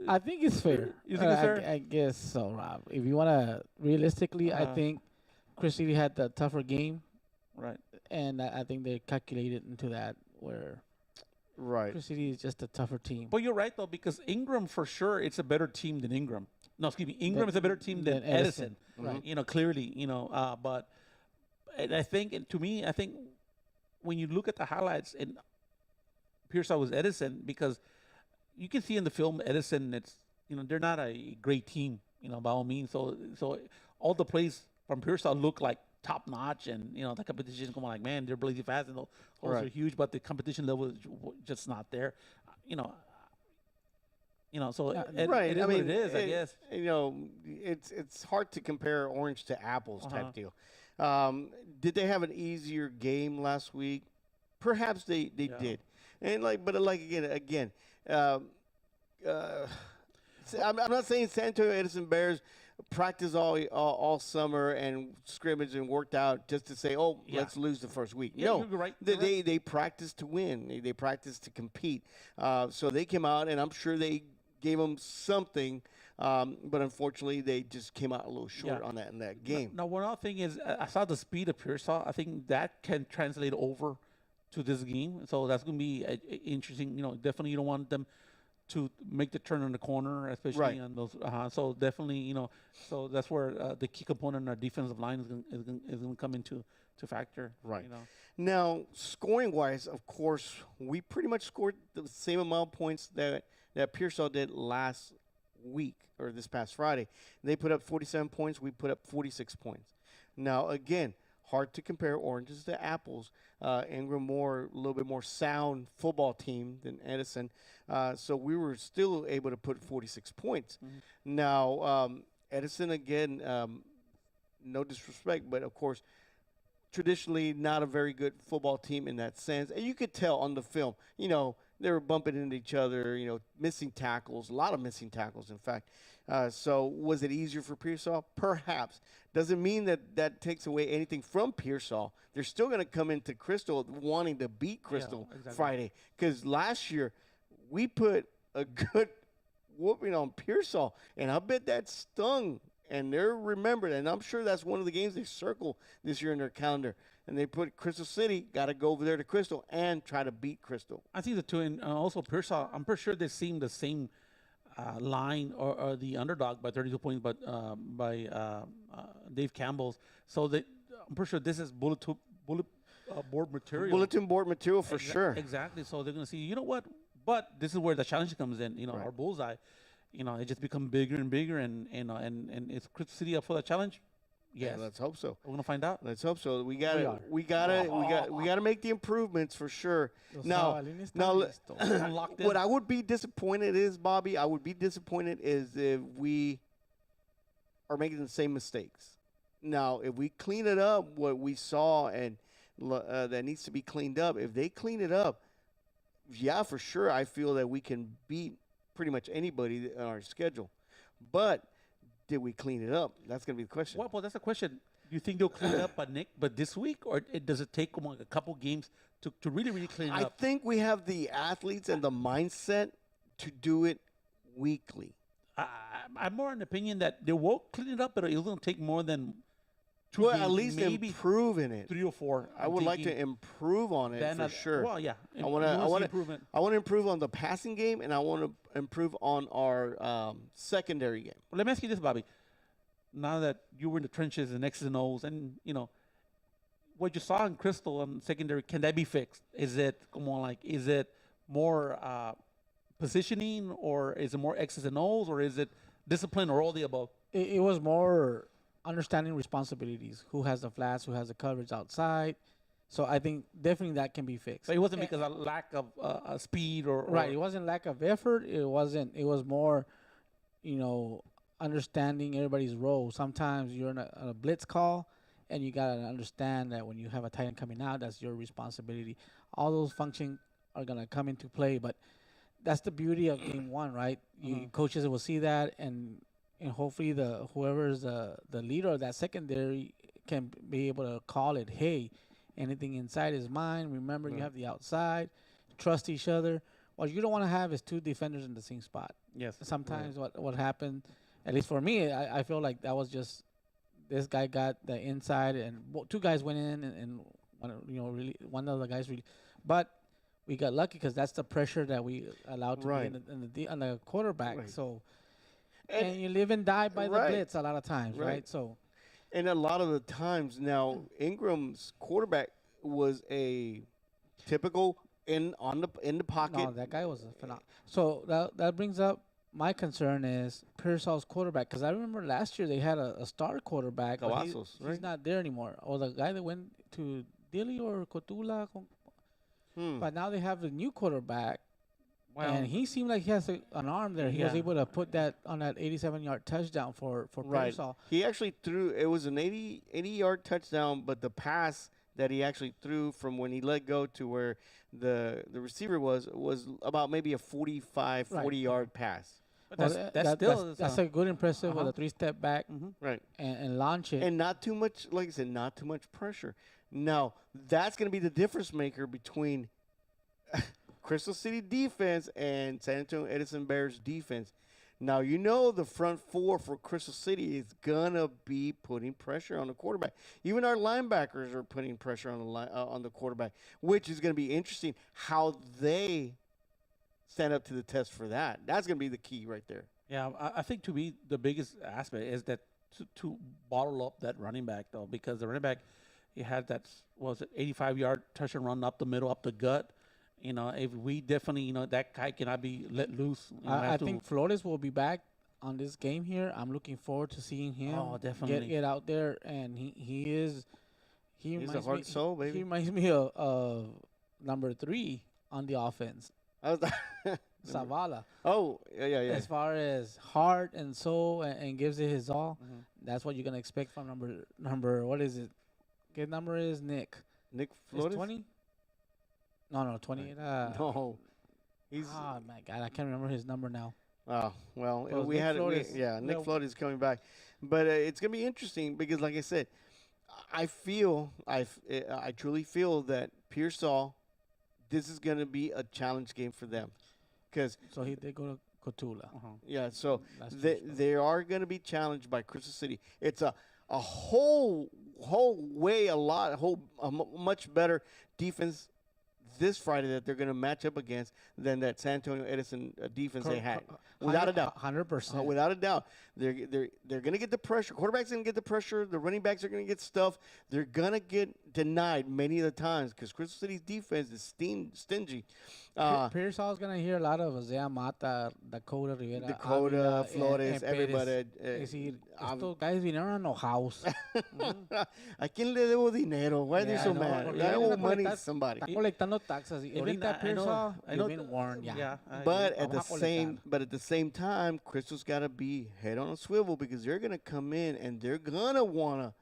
I think it's fair. You think it's fair? I guess so, Rob. If you wanna realistically, I think Chris City had the tougher game, right? And I think they calculated into that where. Right. Chris City is just a tougher team. But you're right though, because Ingram for sure it's a better team than Ingram. No, excuse me. Ingram is a better team than Edison. Right. You know, clearly. You know, but I think, and to me, I think when you look at the highlights, and Pearsall was Edison, because you can see in the film Edison, they're not a great team, by all means. So all the plays from Pearsall look like top notch, and the competition is going like, man, they're blazing fast, and the holes are huge, but the competition level is just not there. So Right. it is I mean, what it is, I guess. It's hard to compare orange to apples type Uh-huh. deal. Did they have an easier game last week? Perhaps they Yeah. did, and like again, um, uh, I'm not saying San Antonio Edison Bears practice all summer and scrimmage and worked out just to say, oh, Yeah. let's lose the first week. Yeah, No, you're right. they practice to win. They practice to compete. So they came out, and I'm sure they gave them something, but unfortunately, they just came out a little short Yeah. on that in that game. Now, one other thing is, I saw the speed of Pearsall. I think that can translate over to this game. So that's going to be interesting. Definitely you don't want them to make the turn in the corner, especially Right. on those. So definitely, so that's where the key component in our defensive line is going to come into factor. Right. You know. Now, scoring wise, of course, we pretty much scored the same amount of points that Pearsall did last week or this past Friday. They put up 47 points. We put up 46 points. Now, again, hard to compare oranges to apples. Ingram a little bit more sound football team than Edison. So we were still able to put 46 points. Now, Edison, again, no disrespect, but of course, traditionally not a very good football team in that sense. And you could tell on the film, they were bumping into each other, missing tackles, a lot of missing tackles, in fact. So was it easier for Pearsall? Perhaps. Doesn't mean that takes away anything from Pearsall. They're still going to come into Crystal wanting to beat Crystal exactly. Friday. Because last year, we put a good whooping on Pearsall, and I bet that stung. And they're remembered, and I'm sure that's one of the games they circle this year in their calendar. And they put Crystal City, got to go over there to Crystal and try to beat Crystal. I think the two, and also Pearsall, I'm pretty sure they've seen the same line or the underdog by 32 points, but by Dave Campbell's. So I'm pretty sure this is bullet board material. Bulletin board material for sure. Exactly. So they're going to see, you know what? But this is where the challenge comes in. Right. Our bullseye. It just become bigger and bigger, and is Crystal City up for that challenge? Yes. Yeah, let's hope so. We're gonna find out. Let's hope so. We are. gotta make the improvements for sure. Now, Locked in. what I would be disappointed is, Bobby, I would be disappointed is if we are making the same mistakes. Now, if we clean it up, what we saw and that needs to be cleaned up, if they clean it up, yeah, for sure, I feel that we can beat pretty much anybody on our schedule. But did we clean it up? That's going to be the question. Well, that's the question. Do you think they'll clean it up but this week, or does it take them like a couple games to really, really clean it I up? think we have the athletes and the mindset to do it weekly. I'm more in the opinion that they won't clean it up, but it's going to take more than 2 Well, games, at least maybe improve in it. 3 or 4. I would like to improve on it for sure. Well, yeah. I want improvement. to improve on the passing game, and I want to improve on our secondary game. Well, let me ask you this, Bobby. Now that you were in the trenches and X's and O's, and what you saw in Crystal and secondary, can that be fixed? Is it more positioning, or is it more X's and O's, or is it discipline, or all the above? It was more understanding responsibilities. Who has the flats? Who has the coverage outside? So I think definitely that can be fixed. So it wasn't because of lack of speed or right. It wasn't lack of effort. It wasn't. It was more, understanding everybody's role. Sometimes you're in a blitz call, and you gotta understand that when you have a tight end coming out, that's your responsibility. All those functions are gonna come into play, but that's the beauty of game one, right? Coaches will see that, and hopefully whoever's the leader of that secondary can be able to call it. Hey, anything inside is mine. Remember, you have the outside. Trust each other. What you don't want to have is 2 defenders in the same spot. Yes. Sometimes what happened, at least for me, I feel like that was just this guy got the inside, and 2 guys went in, and one of the guys really, but we got lucky because that's the pressure that we allowed to be on the quarterback. Right. So, and you live and die by the blitz a lot of times, right? So, and a lot of the times now, Ingram's quarterback was a typical in the pocket. no, that guy was a phenomenal. So that brings up my concern is Pearsall's quarterback, because I remember last year they had a star quarterback. But Cavazos, he's not there anymore. Or the guy that went to Dili or Cotula. But now they have a new quarterback, And he seemed like he has an arm there. He was Yeah. able to put that on that 87-yard touchdown for Right. Pearsall. He actually threw. It was an 80-yard touchdown, but the pass that he actually threw from when he let go to where the receiver was about maybe a 45, Right. 40-yard pass. But Well, that's still that's a good impressive with Uh-huh. a 3-step back Right. and launch it. And not too much, like I said, not too much pressure. Now, that's going to be the difference maker between Crystal City defense and San Antonio Edison Bears defense. Now, you know the front four for Crystal City is going to be putting pressure on the quarterback. Even our linebackers are putting pressure on the quarterback, which is going to be interesting how they stand up to the test for that. That's going to be the key right there. Yeah, I think to me the biggest aspect is that to bottle up that running back though, because the running back he had that 85-yard touch and run up the middle, up the gut. You know, if we definitely that guy cannot be let loose. You know, I have to- think Flores will be back on this game here. I'm looking forward to seeing him definitely. get out there, and he's a heart and soul, baby. He reminds me of number 3 on the offense, I was Zavala. Oh, yeah. As far as heart and soul and gives it his all, that's what you're gonna expect from number. What is it? His number is Nick. Nick Is Flores? 20? No, 20. No. He's Oh my God, I can't remember his number now. Oh, well, So it's we Nick had Flores. Nick Well- Flores is coming back. But it's going to be interesting because, like I said, I truly feel that Pearsall, this is going to be a challenge game for them. Because, So they go to Cotula. yeah, so That's they are going to be challenged by Crystal City. It's a whole much better defense this Friday that they're going to match up against than that San Antonio Edison defense they had. Without a doubt. 100%. Without a doubt. They're going to get the pressure. Quarterback's going to get the pressure. The running backs are going to get stuffed. They're going to get denied many of the times because Crystal City's defense is stingy. Pearsall is gonna hear a lot of Isaiah Mata, Dakota Rivera, Dakota, Avila, Flores, and everybody. Perez. Es decir, estos guys vinieron enojados. ¿A quién le debo dinero? Why are they Yeah, so I know, mad? porque I vienen owe a money to colectar- somebody. Están colectando taxas. Y Even ahorita Pearsall, I know you've been warned. Yeah. But Vamos a at the same time, Crystal's got to be head on a swivel because they're going to come in and they're going to want to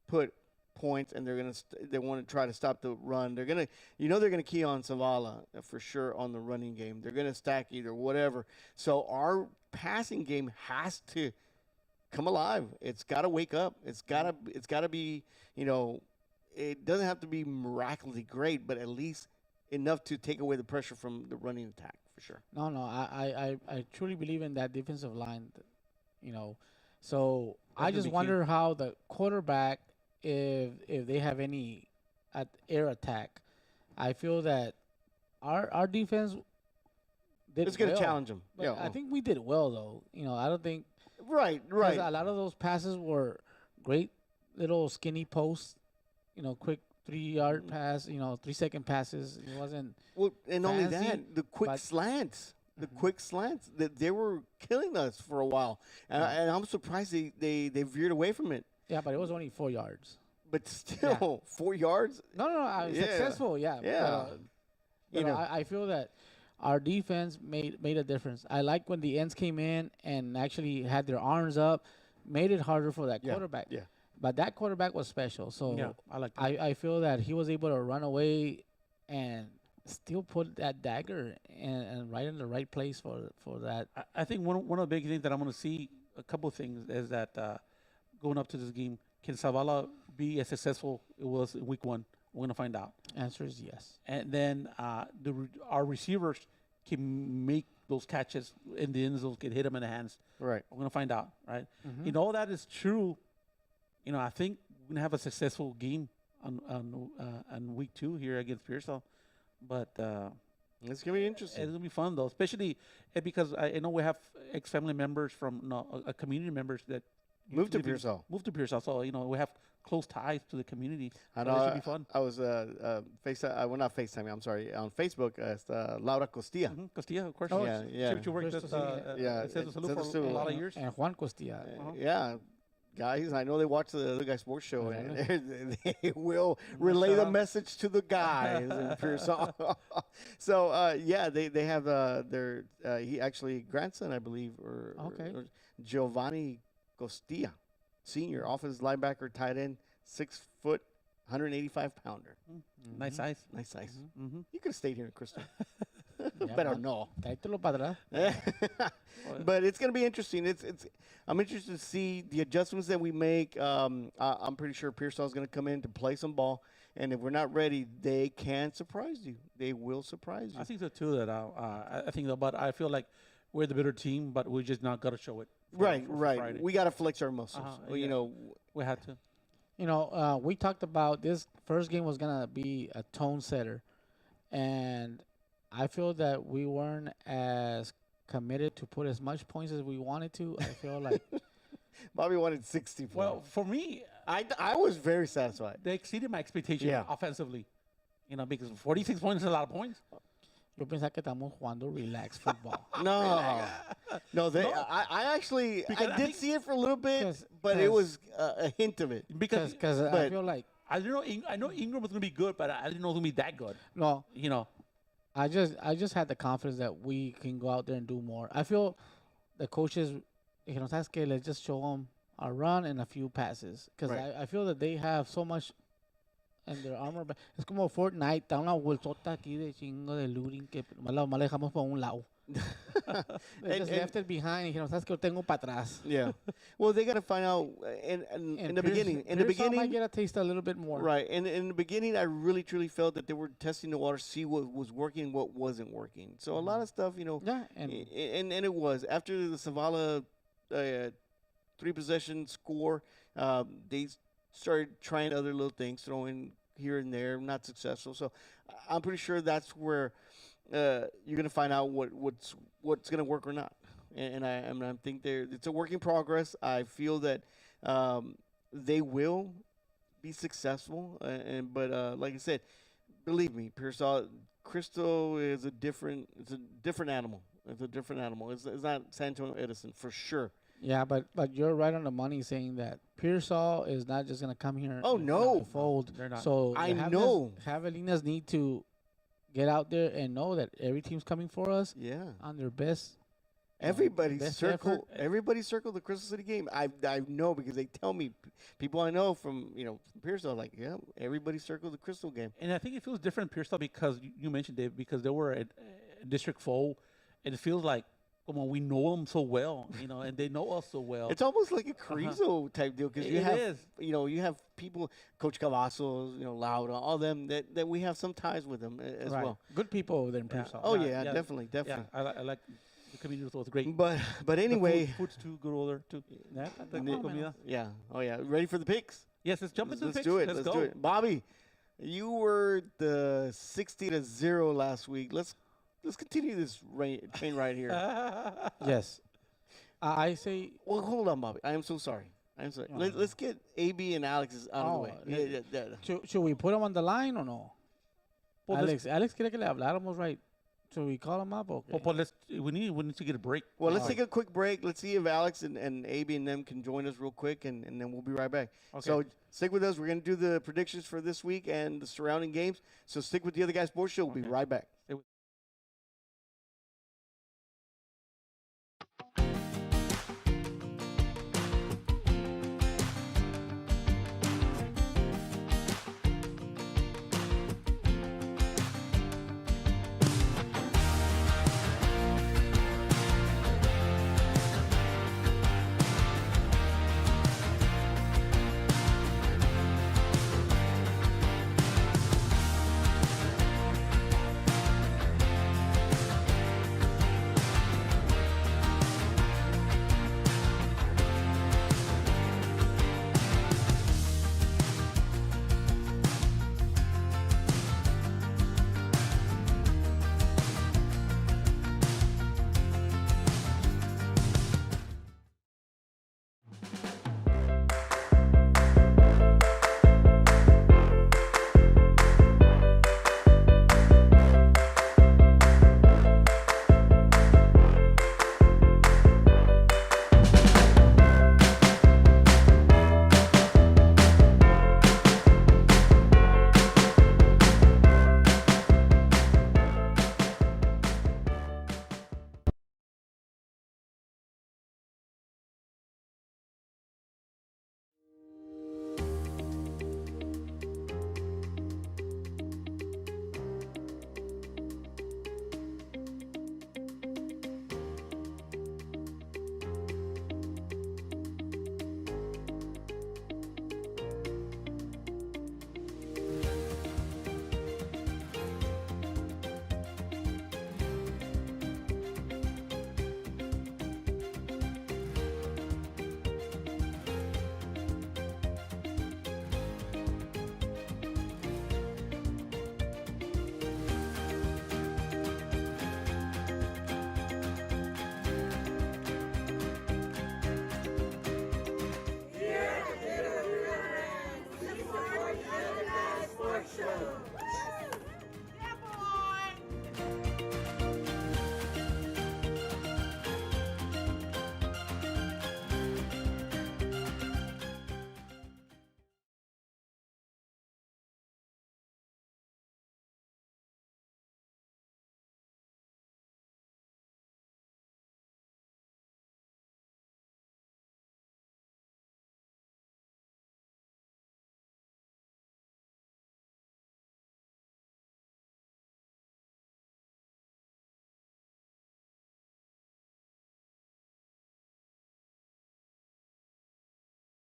put points and they want to try to stop the run. They're going to they're going to key on Zavala for sure on the running game. They're going to stack either whatever. So our passing game has to come alive. It's got to wake up. It's got to be, it doesn't have to be miraculously great, but at least enough to take away the pressure from the running attack for sure. No, I truly believe in that defensive line. So I That's just gonna be wonder how the quarterback, if they have any air attack. I feel that our defense did It's going to well, challenge them. but Yeah, I think we did well though. I don't think right. 'cause a lot of those passes were great little skinny posts. Quick 3-yard pass. 3-second passes. It wasn't. Well, and only fancy, that, the quick but- slants. The quick slants that they were killing us for a while, and I'm surprised they veered away from it. Yeah, but it was only 4 yards. But still, 4 yards. No, I was Yeah. successful. Yeah, Yeah. But, I feel that our defense made a difference. I like when the ends came in and actually had their arms up, made it harder for that quarterback. Yeah. But that quarterback was special. So Yeah, I like that. I feel that he was able to run away and still put that dagger and right in the right place for that. I think one of the big things that I'm going to see, a couple of things, is that going up to this game, can Zavala be as successful it was in week 1? We're going to find out. Answer is yes. And then our receivers can make those catches in the end zone, can hit them in the hands. Right. We're going to find out, right? All that is true. I think we're going to have a successful game on week 2 here against Pearsall. But It's gonna be interesting. it's gonna be fun though, especially because I know we have ex-family members from community members that Move to live in- Pearsall. Move to Pearsall, so we have close ties to the community. I So know. it should be fun. I was not FaceTiming. I'm sorry, on Facebook. It's Laura Costilla. Costilla, of course. Oh, yeah. She worked First at to see it. Yeah, Centro it- Salud Centro for a Salud. lot of years. And Juan Costilla. Yeah, guys. I know they watch the other guy sports show, and they will relay the message to the guys in Pearsall. So yeah, they have their he actually grandson, I believe, or Giovanni Costilla, senior, offensive linebacker, tight end, 6 foot, 185-pounder. Nice size. Nice size. Mm-hmm. You could have stayed here in Crystal. Better no. But it's going to be interesting. I'm interested to see the adjustments that we make. I'm pretty sure Pearsall is going to come in to play some ball, and if we're not ready, they can surprise you. They will surprise you. I think so too. That I think that, but I feel like we're the better team, but we just not got to show it. Right. Friday. We got to flex our muscles. You know, we had to. You know, we talked about this first game was gonna be a tone setter, and I feel that we weren't as committed to put as much points as we wanted to. I feel like Bobby wanted 60 points. Well, for me, I was very satisfied. They exceeded my expectation offensively. You know, because 46 points is a lot of points. Yo pensaba que estamos jugando relax football. No, I actually I did see it for a little bit, but it was a hint of it. Because I feel like I know Ingram was gonna be good, but I didn't know it was gonna be that good. No, you know, I just had the confidence that we can go out there and do more. I feel the coaches, you know, sabes que let's just show them a run and a few passes because I feel that they have so much. And their armor, es como Fortnite, da una vueltota aquí de chingo de looting que nomás la dejamos por un lado. They just left it behind. You know, sabes que lo tengo para atrás. Yeah. Well, they got to find out in the beginning. In the beginning, might get a taste a little bit more. Right. And in the beginning, I really truly felt that they were testing the water, see what was working, what wasn't working. So a lot of stuff, you know. Yeah. And it was after the Zavala 3-possession score. They started trying other little things, throwing here and there, not successful. So I'm pretty sure that's where you're going to find out what's going to work or not. And I think it's a work in progress. I feel that they will be successful. But like I said, believe me, Pearsall, Crystal is a different animal. It's a different animal. It's not San Antonio Edison for sure. Yeah, but you're right on the money saying that Pearsall is not just gonna come here. Oh no, fold. They're not. So I know Javelinas need to get out there and know that every team's coming for us. Yeah, on their best. Everybody circle the Crystal City game. I know because they tell me people I know from Pearsall like everybody circle the Crystal game. And I think it feels different in Pearsall because you mentioned Dave because they were a district foe. It feels like. Come on, we know them so well, and they know us so well. It's almost like a Carrizo type deal because you have people, Coach Cavazos, Laura, all them that we have some ties with them as well. Good people over there in Pearsall. Oh yeah, definitely. Yeah, I like the community was great. But anyway, food's too good over there too. Yeah. Oh yeah. Ready for the picks? Yes, let's jump into the picks. Let's do it. Bobby, you were the 60-0 last week. Let's continue this train right here. Yes. I say... Well, hold on, Bobby. I am so sorry. Let's get AB and Alex out of the way. Should we put them on the line or no? Well, Alex quiere que le habláramos, right? Should we call them up? Okay. Well, we need to get a break. Well, let's take a quick break. Let's see if Alex and AB and them can join us real quick, and then we'll be right back. Okay. So stick with us. We're going to do the predictions for this week and the surrounding games. So stick with the Other Guys Sports Show. We'll be right back.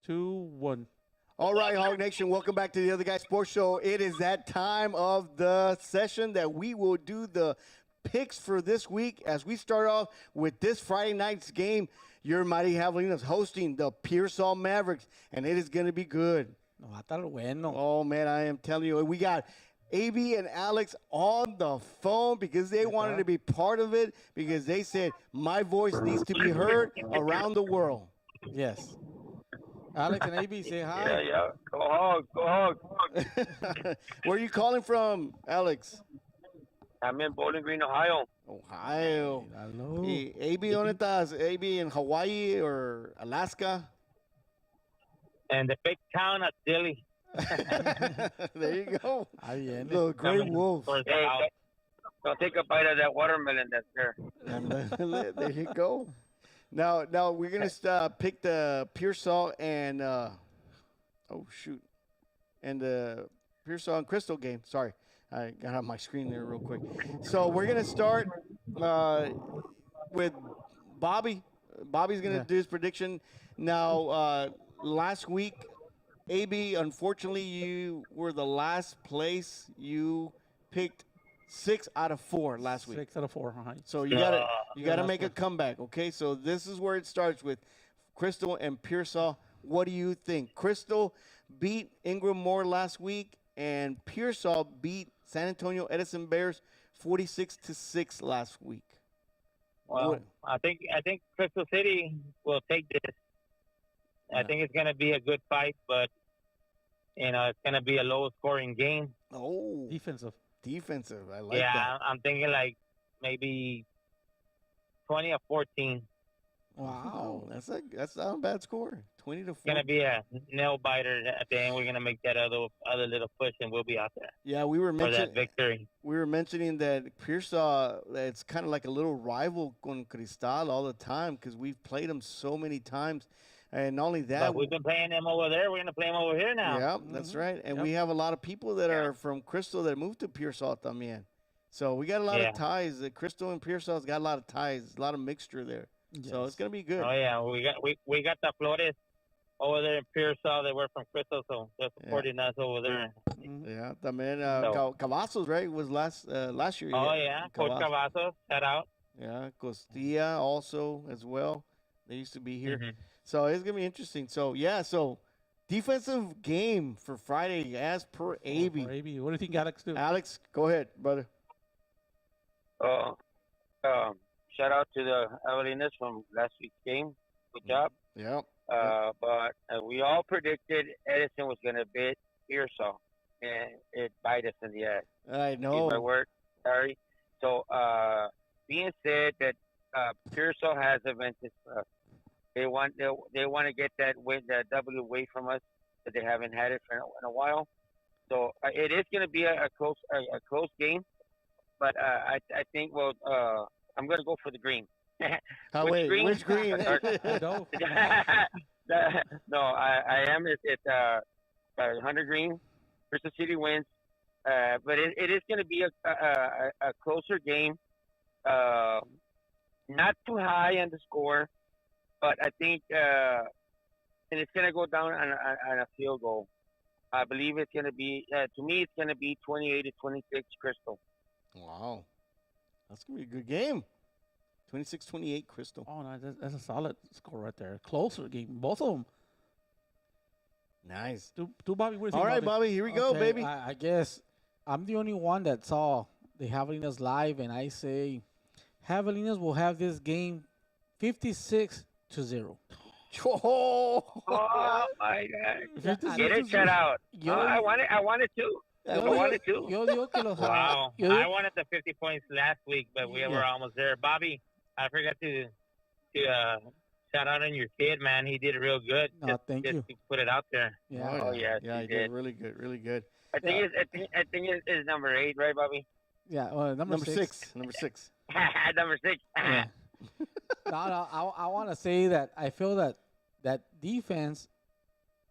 2-1. All right, HawgNation, welcome back to the Other Guy Sports Show. It is that time of the session that we will do the picks for this week as we start off with this Friday night's game. Your Mighty Javelinas hosting the Pearsall Mavericks, and it is going to be good. No, va a estar bueno. Oh, man, I am telling you. We got AB and Alex on the phone because they wanted to be part of it because they said, my voice needs to be heard around the world. Yes. Alex and AB, say hi. Yeah. Go Hog. Where are you calling from, Alex? I'm in Bowling Green, Ohio. Ohio. Hello. AB, ¿dónde estás? AB in Hawaii or Alaska? And the big town of Dilly. There you go. Ahí viene. The great wolves. Hey, don't take a bite of that watermelon that's there. There you go. Now we're gonna pick the Pearsall and and the Pearsall and Crystal game. Sorry, I got on my screen there real quick. So we're gonna start with Bobby. Bobby's gonna do his prediction. Now, last week, AB, unfortunately, you were the last place. You picked 6 out of 4 last week. 6 out of 4. So you gotta make a comeback, okay? So this is where it starts with Crystal and Pearsall. What do you think? Crystal beat Ingram Moore last week, and Pearsall beat San Antonio Edison Bears 46-6 last week. Well, I think Crystal City will take this. I think it's gonna be a good fight, but it's gonna be a low-scoring game. Oh, Defensive. I like that. Yeah, I'm thinking like maybe 20-14. Wow, that's not a bad score. 20-4. It's gonna be a nail biter at the end. We're gonna make that other little push, and we'll be out there. Yeah, we were for that victory. We were mentioning that Pearsall, it's kind of like a little rival con Cristal all the time because we've played them so many times. And not only that, but we've been playing them over there. We're going to play them over here now. Yeah, that's right. And we have a lot of people that are from Crystal that moved to Pearsall también. So we got a lot of ties. Crystal and Pearsall's got a lot of ties, a lot of mixture there. Yes. So it's going to be good. Oh, yeah. We got the Flores over there in Pearsall. They were from Crystal, so they're supporting us over there. Yeah, también Cavazos, right, was last year. Oh, yeah. Coach Cavazos, shout out. Yeah, Costilla also as well. They used to be here. So it's going to be interesting. So, so defensive game for Friday as per AB. What do you think Alex do? Alex, go ahead, brother. Shout out to the Javelinas from last week's game. Good job. Yeah. But we all predicted Edison was going to beat Pearsall, and it bite us in the ass. I know. Keep my word. Sorry. So, being said that Pearsall has advantage for us. They want to get that W away from us, but they haven't had it in a while. So it is going to be a close game, but I think I'm going to go for the green. Which green? No, I am. It's 100 green. Crystal City wins, but it is going to be a closer game. Not too high on the score. But I think, and it's going to go down on a field goal. I believe it's going to be, to me, it's going to be 28-26 Crystal. Wow. That's going to be a good game. 26-28 Crystal. Oh, no, that's a solid score right there. Closer game, both of them. Nice. Do Bobby, what do you think? All right, Bobby, here we go, baby. I guess I'm the only one that saw the Javelinas live, and I say Javelinas will have this game 56-0. Oh my God! Get it shut out. I wanted to. Yo digo que los wow. I wanted the 50 points last week, but we were almost there. Bobby, I forgot to shout out on your kid, man. He did real good. Thank you. To put it out there. Yeah. Oh yeah. Yeah, he did really good, really good. I think it's number 8, right, Bobby? Yeah. Number 6. Number 6. Number 6. Yeah. I want to say that I feel that defense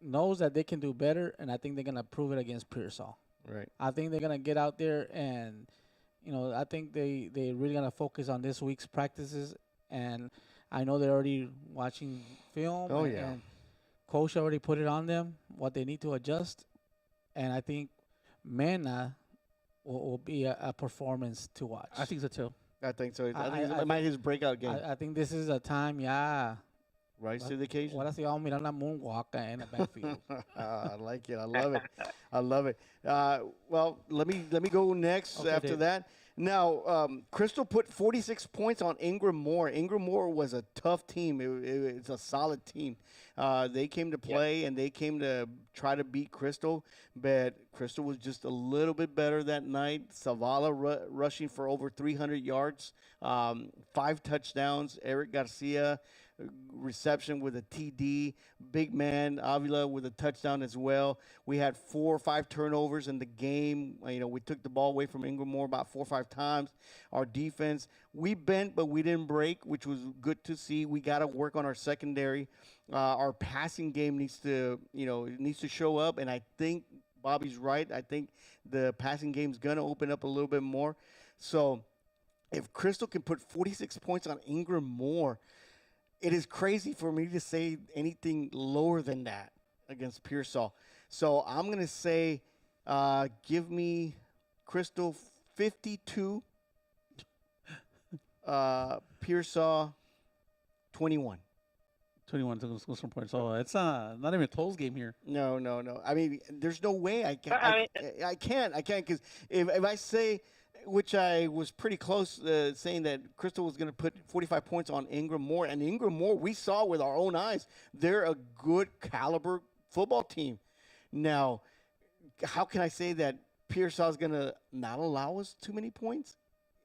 knows that they can do better, and I think they're going to prove it against Pearsall. Right. I think they're going to get out there, and, I think they're really going to focus on this week's practices, and I know they're already watching film. Oh, yeah. Coach already put it on them, what they need to adjust. And I think Mena will be a performance to watch. I think so too. I think so. I I- think I it might his breakout game. I think this is a time, Rise to the occasion. Ahora sí vamos a mirar una moonwalk en the backfield. I like it. I love it. I love it. Well, let me go next Okay, after Dave. that. Now, Crystal put 46 points on Ingram Moore. Ingram Moore was a tough team. It's a solid team. They came to play and they came to try to beat Crystal, but Crystal was just a little bit better that night. Zavala rushing for over 300 yards, 5 touchdowns. Eric Garcia reception with a TD. Big man Avila with a touchdown as well. We had 4 or 5 turnovers in the game. We took the ball away from Ingram Moore about 4 or 5 times. Our defense, we bent, but we didn't break, which was good to see. We got to work on our secondary. Our passing game needs to show up, and I think Bobby's right. I think the passing game's going to open up a little bit more. So if Crystal can put 46 points on Ingram Moore, it is crazy for me to say anything lower than that against Pearsall. So I'm going to say give me Crystal 52, Pearsall 21. 21 to score some points. So it's not even a close game here. No. I mean, there's no way I can. I can't because if I say, which I was pretty close saying that Crystal was going to put 45 points on Ingram Moore. And Ingram Moore, we saw with our own eyes, they're a good caliber football team. Now, how can I say that Pearsall is going to not allow us too many points?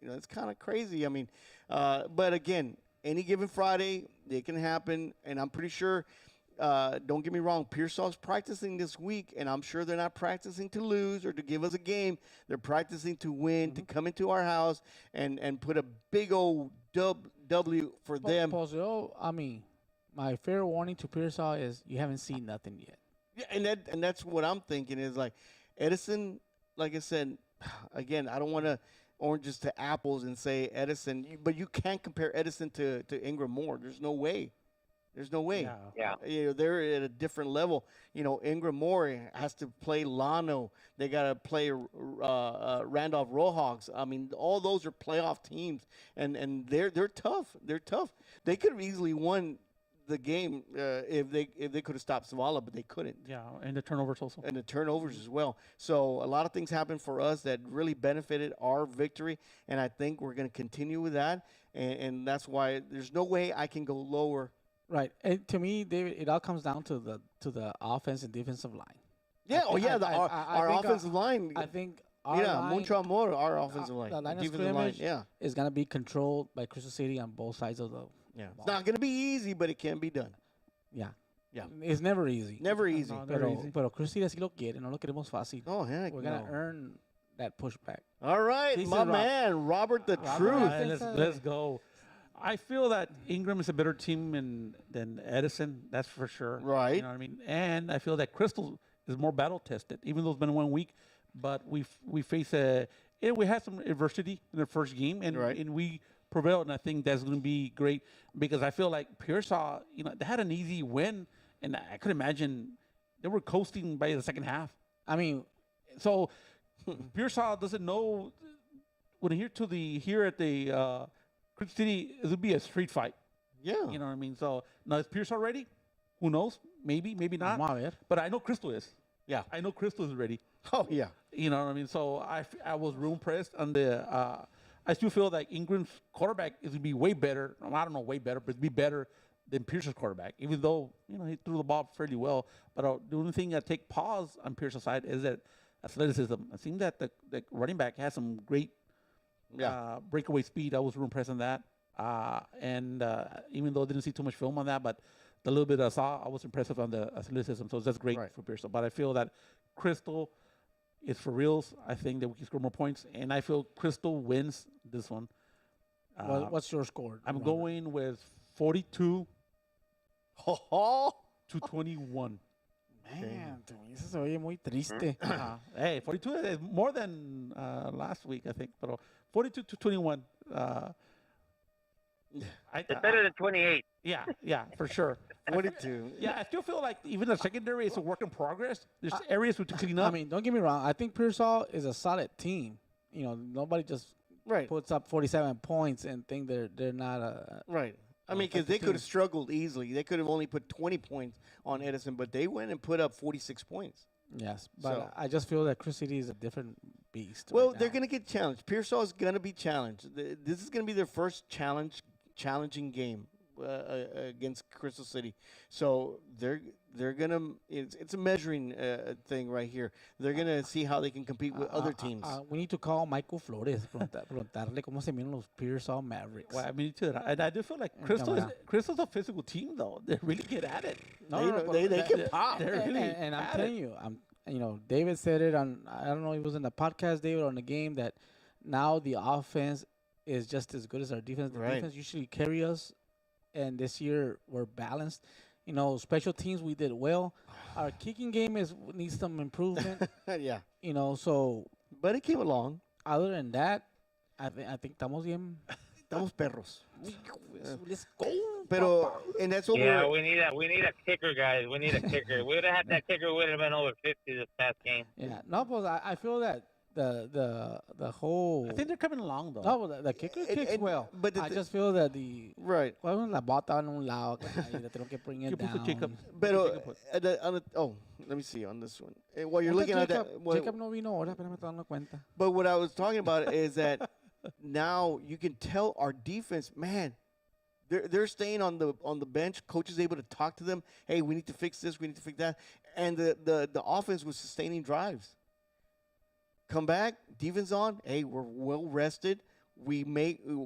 It's kind of crazy. I mean, but again, any given Friday, it can happen. And I'm pretty sure, don't get me wrong, Pearsall's practicing this week, and I'm sure they're not practicing to lose or to give us a game. They're practicing to win, to come into our house and put a big old W for them. I mean, my fair warning to Pearsall is you haven't seen nothing yet. Yeah, and that's what I'm thinking is like Edison, like I said, again, I don't want to oranges to apples and say Edison, but you can't compare Edison to Ingram Moore. There's no way. There's no way. Yeah. They're at a different level. Ingram Moore has to play Lano. They got to play Randolph Rojas. I mean, all those are playoff teams, and they're tough. They're tough. They could have easily won the game if they could have stopped Zavala, but they couldn't. Yeah, and the turnovers also. And the turnovers as well. So a lot of things happened for us that really benefited our victory, and I think we're going to continue with that, and that's why there's no way I can go lower. Right. And to me, David, it all comes down to the offense and defensive line. Yeah. Our think, offensive line. I think our line, mucho amor, our offensive line. The line of defensive line, scrimmage is going to be controlled by Crystal City on both sides of the ball. It's not going to be easy, but it can be done. Yeah. Yeah. It's never easy. Never easy. Pero Crystal City así lo quiere, no lo queremos fácil. Oh, heck We're going to earn that pushback. All right, my man, Robert the Truth. All right, let's go. I feel that Ingram is a better team than Edison. That's for sure. Right. You know what I mean? And I feel that Crystal is more battle tested, even though it's been 1 week. But we face we had some adversity in the first game, and we prevailed. And I think that's going to be great because I feel like Pearsall, they had an easy win, and I could imagine they were coasting by the second half. I mean, so Pearsall doesn't know when here at the. Crystal City, it would be a street fight. Yeah. You know what I mean? So, now is Pearsall ready? Who knows? Maybe not. But I know Crystal is. Yeah. I know Crystal is ready. Oh, yeah. You know what I mean? So, I was real impressed on I still feel like Ingram's quarterback is going to be way better. I don't know way better, but it'd be better than Pearsall's quarterback, even though, he threw the ball fairly well. But the only thing I take pause on Pearsall's side is that athleticism. I think that the running back has some great breakaway speed. I was real impressed on that. And even though I didn't see too much film on that, but the little bit I saw, I was impressed on the athleticism. So that's great for Pearsall. But I feel that Crystal is for reals. I think that we can score more points. And I feel Crystal wins this one. What's your score? I'm going with 42 to 21. Man, eso se oye muy triste. Hey, 42 is more than last week, I think. But 42 to 21. It's better than 28. Yeah, for sure. 22. Yeah, I still feel like even the secondary is a work in progress. There's areas to clean up. I mean, don't get me wrong. I think Pearsall is a solid team. You know, nobody just puts up 47 points and think they're not a right. I mean, because they could have struggled easily. They could have only put 20 points on Edison, but they went and put up 46 points. Yes, but I just feel that Chris City is a different beast. Well, they're going to get challenged. Pearsall is going to be challenged. This is going to be their first challenging game against Crystal City. So they're going to it's a measuring thing right here. They're going to see how they can compete with other teams. We need to call Michael Flores, preguntarle cómo se miran los Pearsall Mavericks. Well, I mean, and I do feel like Crystal's a physical team, though. They really get at it. They can pop. They're really and I'm telling you, David said it on, I don't know, it was in the podcast, David, on the game, that now the offense is just as good as our defense. The defense usually carry us, and this year we're balanced. You know, special teams, we did well. Our kicking game needs some improvement. Yeah. You know, so. But it came along. Other than that, I think estamos bien. Estamos perros. Let's go. Pero, and that's what we need a kicker, guys. We need a kicker. We would have had that kicker. Would have been over 50 this past game. Yeah. No, but I feel that the whole. I think they're coming along though. No, the kicker kicks well. But I just feel that the la bota en un lado, tengo que bring it down. Let me see on this one. While you're looking at that, Jacob no vino ahora, pero me estoy dando cuenta. But what I was talking about is that now you can tell our defense, man. They're staying on the bench. Coach is able to talk to them. Hey, we need to fix this. We need to fix that. And the offense was sustaining drives. Come back, defense on. Hey, we're well rested.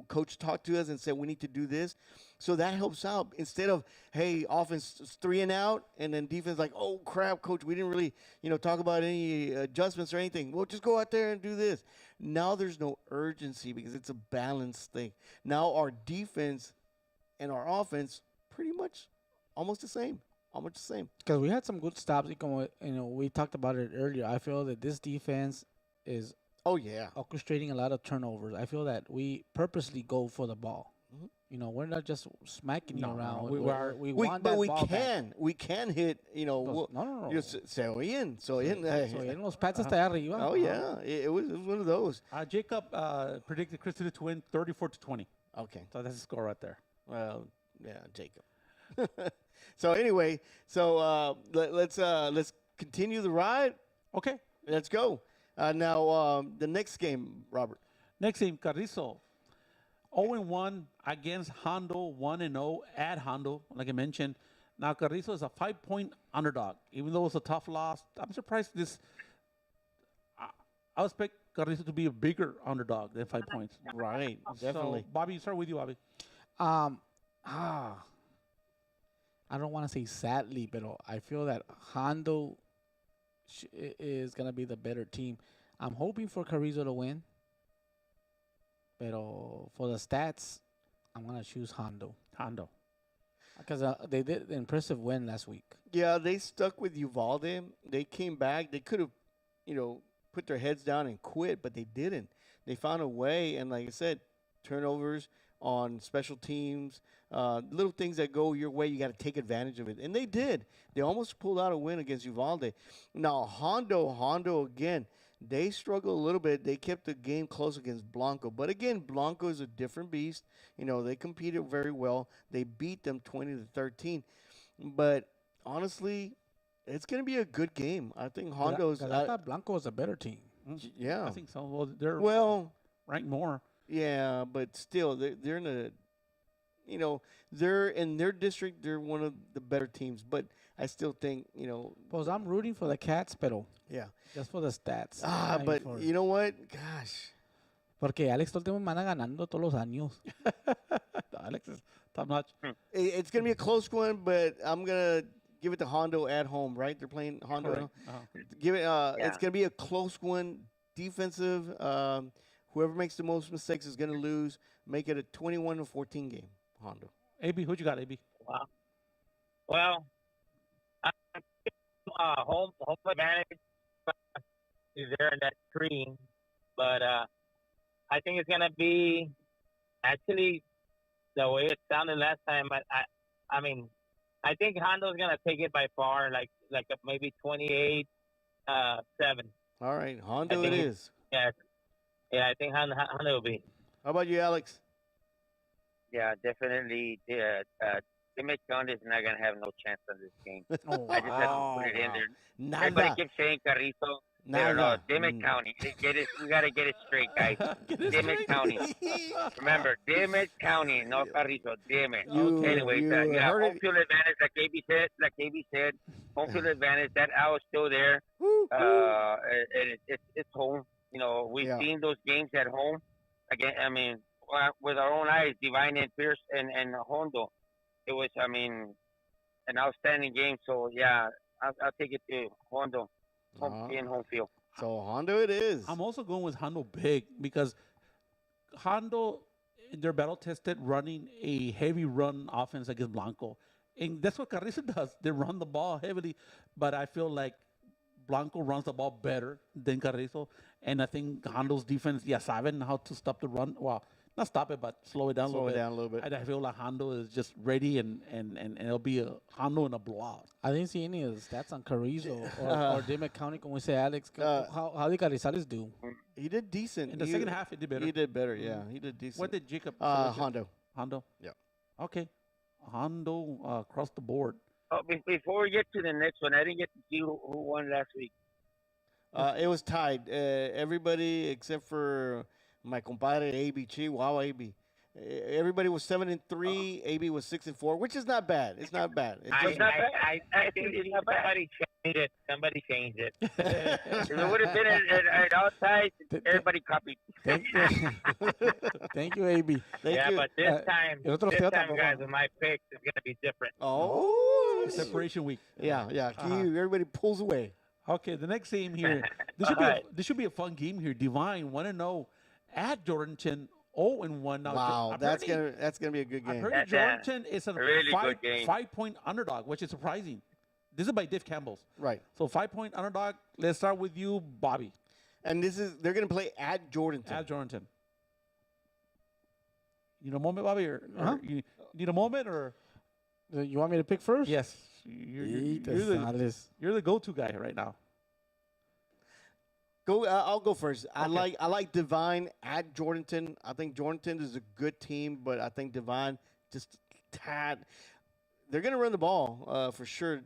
Coach talked to us and said we need to do this, so that helps out. Instead of hey, offense is 3 and out, and then defense like, oh crap, coach, we didn't really talk about any adjustments or anything. Well, just go out there and do this. Now there's no urgency because it's a balanced thing. Now our defense and our offense pretty much almost the same. Almost the same. Because we had some good stops. We talked about it earlier. I feel that this defense is orchestrating a lot of turnovers. I feel that we purposely go for the ball. Mm-hmm. You know, we're not just smacking you around. We want that ball back. We can hit. No. Se oyen. Los pats hasta allá arriba. Oh yeah, it was one of those. Jacob predicted Crystal to win 34-20. Okay, so that's the score right there. Well, yeah, Jacob. So anyway, let's continue the ride. Okay, let's go. Now, the next game, Robert. Next game, Carrizo. 0-1 against Hondo, 1-0 at Hondo, like I mentioned. Now, Carrizo is a 5-point underdog. Even though it's a tough loss, I'm surprised I expect Carrizo to be a bigger underdog than 5 points. Right, definitely. So, Bobby, start with you, Bobby. I don't want to say sadly, but I feel that Hondo is going to be the better team. I'm hoping for Carrizo to win. Pero for the stats, I'm going to choose Hondo. Because they did an impressive win last week. Yeah, they stuck with Uvalde. They came back. They could have, put their heads down and quit, but they didn't. They found a way, and like I said, turnovers on special teams, little things that go your way, you got to take advantage of it. And they did. They almost pulled out a win against Uvalde. Now, Hondo again, they struggled a little bit. They kept the game close against Blanco. But again, Blanco is a different beast. They competed very well. They beat them 20-13. But honestly, it's going to be a good game. I think Hondo's... I thought Blanco was a better team. Yeah. I think so. Well, they're ranked more. Yeah, but still, they're in a... they're in their district, they're one of the better teams. But I still think, Pues I'm rooting for the Cats, pero... Yeah. Just for the stats. But you know what? Gosh. Porque Alex todo el tiempo me anda ganando todos los años. Alex is top notch. It's going to be a close one, but I'm going to give it to Hondo at home, right? They're playing Hondo. Give it. It's going to be a close one, defensive. Whoever makes the most mistakes is going to lose. Make it a 21-14 game, Hondo. AB, who you got, AB? Wow. Well, home advantage is there in that screen, but I think it's gonna be actually the way it sounded last time. I mean, I think Hondo's gonna take it by far, like maybe 28-7. All right, I Hondo it think is. yeah, yeah. I think Hondo will be. How about you, Alex? Yeah, definitely. Yeah, Dimmick County is not gonna have no chance on this game. Oh, I just have to wow. put it in there. Nada. Everybody keeps saying Carrizo. No, Nada. Dimmick County. Get it. We gotta get it straight, guys. Get it Dimmick straight. County. Remember, Dimmick County, no Carrizo. Dimmick. You- Anyways, you yeah, heard home it. field advantage, like AB said, home field advantage. That hour is still there. Woo, woo. And it's home. You know, we've Yeah. seen those games at home. Again, I mean, with our own eyes, Divine and Pierce and Hondo. It was, I mean, an outstanding game. So yeah, I'll take it to Hondo, in home field. So Hondo it is. I'm also going with Hondo big because Hondo, they're battle tested running a heavy run offense against Blanco. And that's what Carrizo does. They run the ball heavily, but I feel like Blanco runs the ball better than Carrizo. And I think Hondo's defense, saben how to stop the run. Well, not stop it, but slow it down Slow a it little bit. down a little bit. I feel like Hondo is just ready and it'll be a Hondo in a blowout. I didn't see any of the stats on Carrizo or Dimmick County. Como dice Alex, how did Carrizales do? He did decent. In the second half, he did better. He did better, yeah. He did decent. What did Jacob select? Hondo. Hondo? Yeah. Okay. Hondo across the board. Oh, before we get to the next one, I didn't get to see who won last week. It was tied. Everybody except for my compadre AB Chi. Wow, AB. Everybody was 7-3. AB was 6-4, which is not bad. It's not bad. It's just- I think it's not bad. Somebody changed it. If it would have been at outside, everybody copied. Thank you. Thank you, AB. Thank Yeah, you. but this time, tampoco. guys, with my picks, it's going to be different. Oh. Separation week. Yeah. Everybody pulls away. Okay, the next game here. This should be a fun game here. Divine 1-0 at Jordanton. 0-1 now. Wow, that's gonna be a good I've game. heard That's Jordanton is a really good game. 5-point underdog, which is surprising. This is by Diff Campbell's. Right. So 5-point underdog. Let's start with you, Bobby. And they're gonna play at Jordanton. At Jordanton. You need a moment, Bobby, or you need a moment, or You want me to pick first? yes, you're the go-to guy right now. Go. I'll go first. I like Divine at Jordanton. I think Jordanton is a good team, but I think Divine just tad. They're going to run the ball for sure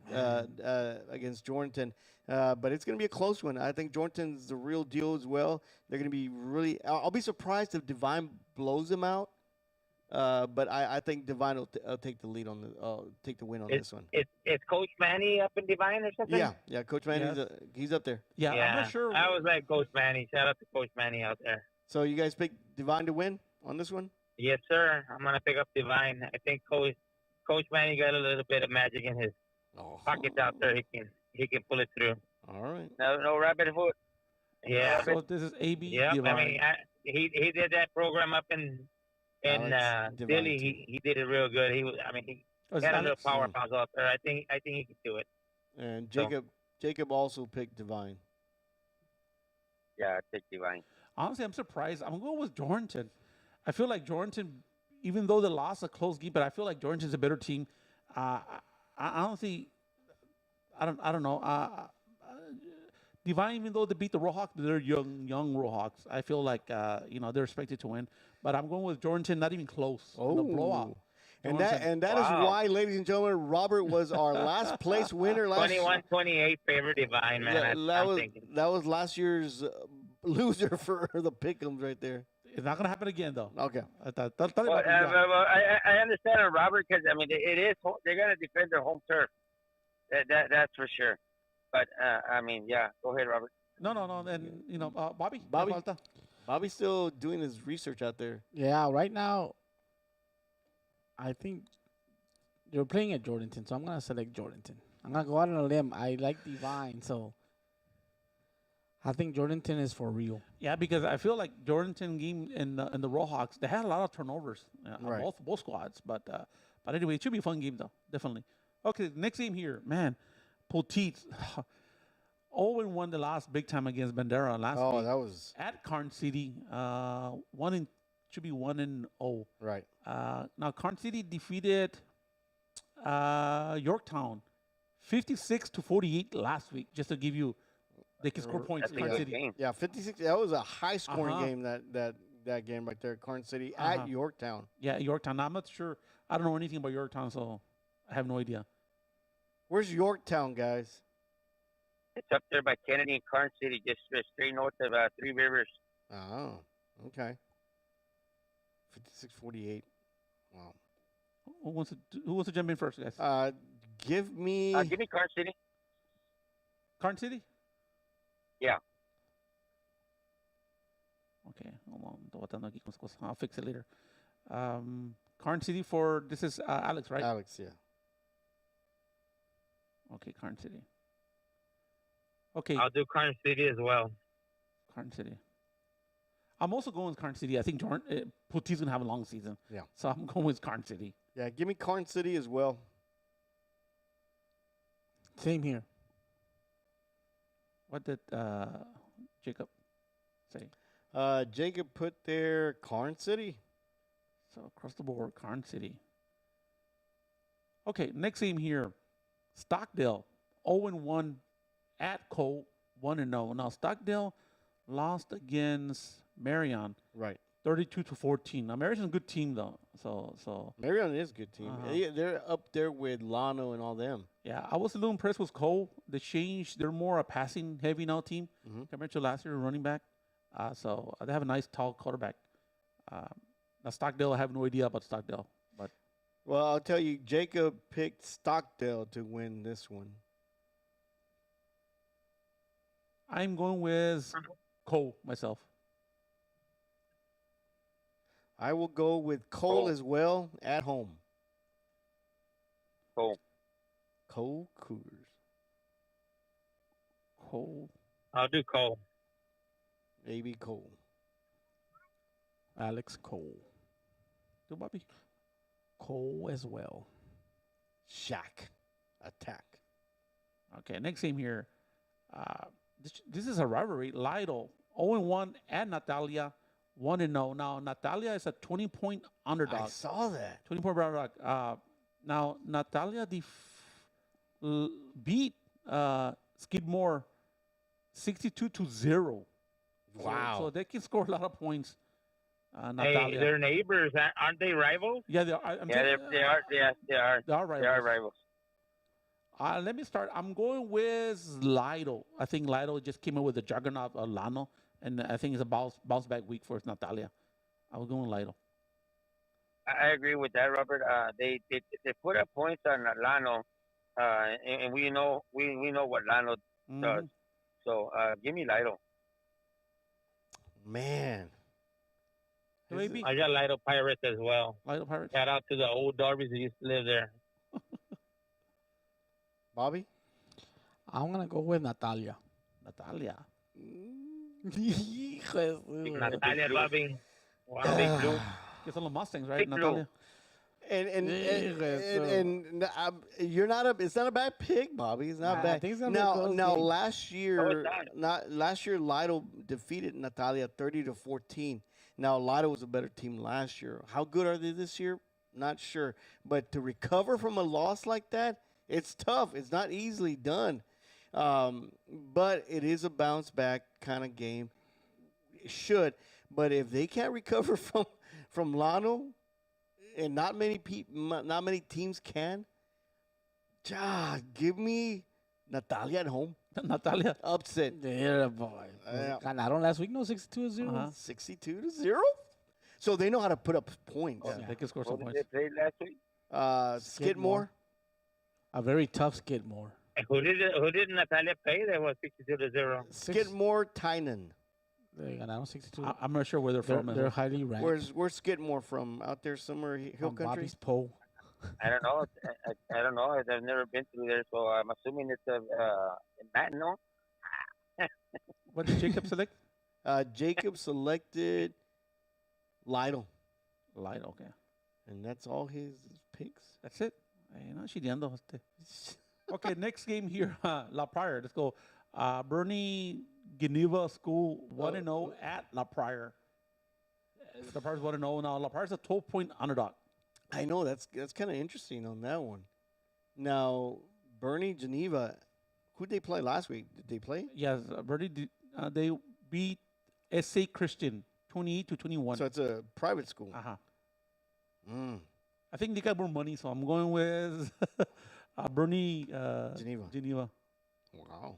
against Jordanton, but it's going to be a close one. I think Jordanton's the real deal as well. They're going to be really. I'll be surprised if Divine blows them out. But I think Divine will take the lead on take the win on this one. Is Coach Manny up in Divine or something? Yeah. Coach Manny, he's up there. Yeah, I'm not sure. I was like Coach Manny. Shout out to Coach Manny out there. So you guys pick Divine to win on this one? Yes, sir. I'm gonna pick up Divine. I think Coach Manny got a little bit of magic in his pockets out there. He can pull it through. All right. No rabbit foot. Yeah. So this is AB. Yeah. Divine. I mean, he did that program up in Philly. He did it real good. He had a little powerhouse out there. I think he can do it. And Jacob also picked Divine. Yeah, I take Divine. Honestly, I'm surprised. I'm going with Jordanton. I feel like Jordanton, even though they lost a close game, but I feel like Jordanton's a better team. I honestly, I don't know. Divine, even though they beat the Rohawks, they're young Rohawks. I feel like they're expected to win. But I'm going with Jordanton, not even close. The blowout. And that is why, ladies and gentlemen, Robert was our last place winner last 21-28 favorite Divine, man. That was last year's loser for the Pick'ems right there. It's not going to happen again, though. Okay. I understand it, Robert, because they're going to defend their home turf. That's for sure. But go ahead, Robert. No. And Bobby. Bobby's still doing his research out there. Yeah, right now, I think you're playing at Jordanton, so I'm gonna select Jordanton. I'm gonna go out on a limb. I like Divine, so I think Jordanton is for real. Yeah, because I feel like Jordanton game in the Rohawks, they had a lot of turnovers, right. both squads. But anyway, it should be a fun game though, definitely. Okay, next game here, man, Poteet. 0-1 the last big time against Bandera last week. That was at Carn City. Should be 1-0. Right. Now Carn City defeated Yorktown, 56-48 last week. Just to give you, they can score points. That's a Karn good City. game. Yeah, 56. That was a high-scoring Uh-huh. game. That game right there, Karn City Uh-huh. at Yorktown. Yeah, Yorktown. Now, I'm not sure. I don't know anything about Yorktown, so I have no idea. Where's Yorktown, guys? It's up there by Kennedy and Karn City, just straight north of Three Rivers. Oh, okay. 56-48. Wow. Who wants to jump in first, guys? Give me. Give me Karn City. Karn City? Yeah. Okay, hold on. Estoy botando aquí con las cosas. I'll fix it later. Karn City for, this is Alex, right? Alex, yeah. Okay, Karn City. Okay, I'll do Karn City as well. Karn City. I'm also going with Karn City. I think Puti's going to have a long season. Yeah. So I'm going with Karn City. Yeah, give me Karn City as well. Same here. What did Jacob say? Jacob put there Karn City. So across the board, Karn City. Okay, next game here. Stockdale, 0-1 at Cole, 1-0. Now, Stockdale lost against Marion, Right. 32-14. Now, Marion's a good team, though. So Marion is a good team. Uh-huh. They're up there with Lano and all them. yeah, I was a little impressed with Cole. They changed. They're more a passing heavy now team compared to last year, running back. So they have a nice tall quarterback. Now, Stockdale, I have no idea about Stockdale, but Well, I'll tell you, Jacob picked Stockdale to win this one. I'm going with Cole myself. I will go with Cole as well at home. Cole. Cole Cougars. Cole. I'll do Cole. Maybe Cole. Alex Cole. Do Bobby? Cole as well. Shack. Attack. Okay, next game here. This is a rivalry. Lido, 0-1 at Natalia, 1-0. Now, Natalia is a 20-point underdog. I saw that. 20-point underdog. Now, Natalia beat Skidmore 62-0. Wow. So they can score a lot of points. Hey, Natalia. they're neighbors. Aren't they rivals? Yeah, they are. They are. Yes, they are. They are rivals. They are rivals. Let me start. I'm going with Lido. I think Lido just came in with the juggernaut of Lano, and I think it's a bounce back week for Natalia. I was going Lido. I agree with that, Robert. They put up points on Lano, and we know what Lano does. So give me Lido. Man. Maybe. I got Lido Pirates as well. Lido Pirates. Shout out to the old Darbies that used to live there. Bobby? I'm going to go with Natalia. Natalia. Natalia, Bobby. Wow, Big Blue. Get some Mustangs, right, Big Blue. Natalia? And you're not a. It's not a bad pick, Bobby. It's not I bad. think it's gonna be a close Now game. last year, Lido defeated Natalia 30-14. Now Lido was a better team last year. How good are they this year? Not sure. But to recover from a loss like that, it's tough. It's not easily done. But it is a bounce back kind of game. It should. But if they can't recover from Lano, and not many teams can, give me Natalia at home. Natalia. Upset. Yeah, boy. Ganaron last week, no, 62-0. 62-0. So they know how to put up points. Yeah, they can score some What points. did they play last week? Skidmore. A very tough Skidmore. And who did Natalia play? That was 62-0. Skidmore Tynan. They ganaron 62. I'm not sure where they're from. They're highly ranked. Where's Skidmore from? Out there somewhere, hill on country. Bobby's pole. I don't know. I don't know. I've never been through there, so I'm assuming it's Manton, no? What did Jacob select? Jacob selected Lytle, Lido, okay. and that's all his picks. That's it. No, chileando. Okay, next game here, La Pryor. Let's go. Bernie Geneva School 1-0 at La Pryor. La Pryor's 1-0 now. La Pryor's a 12-point underdog. I know that's kind of interesting on that one. Now, Bernie, Geneva, who'd they play last week? Did they play? Yes, they beat SA Christian 28-21. So it's a private school. Uh-huh. Mm. I think they got more money, so I'm going with Bernie Geneva. Wow.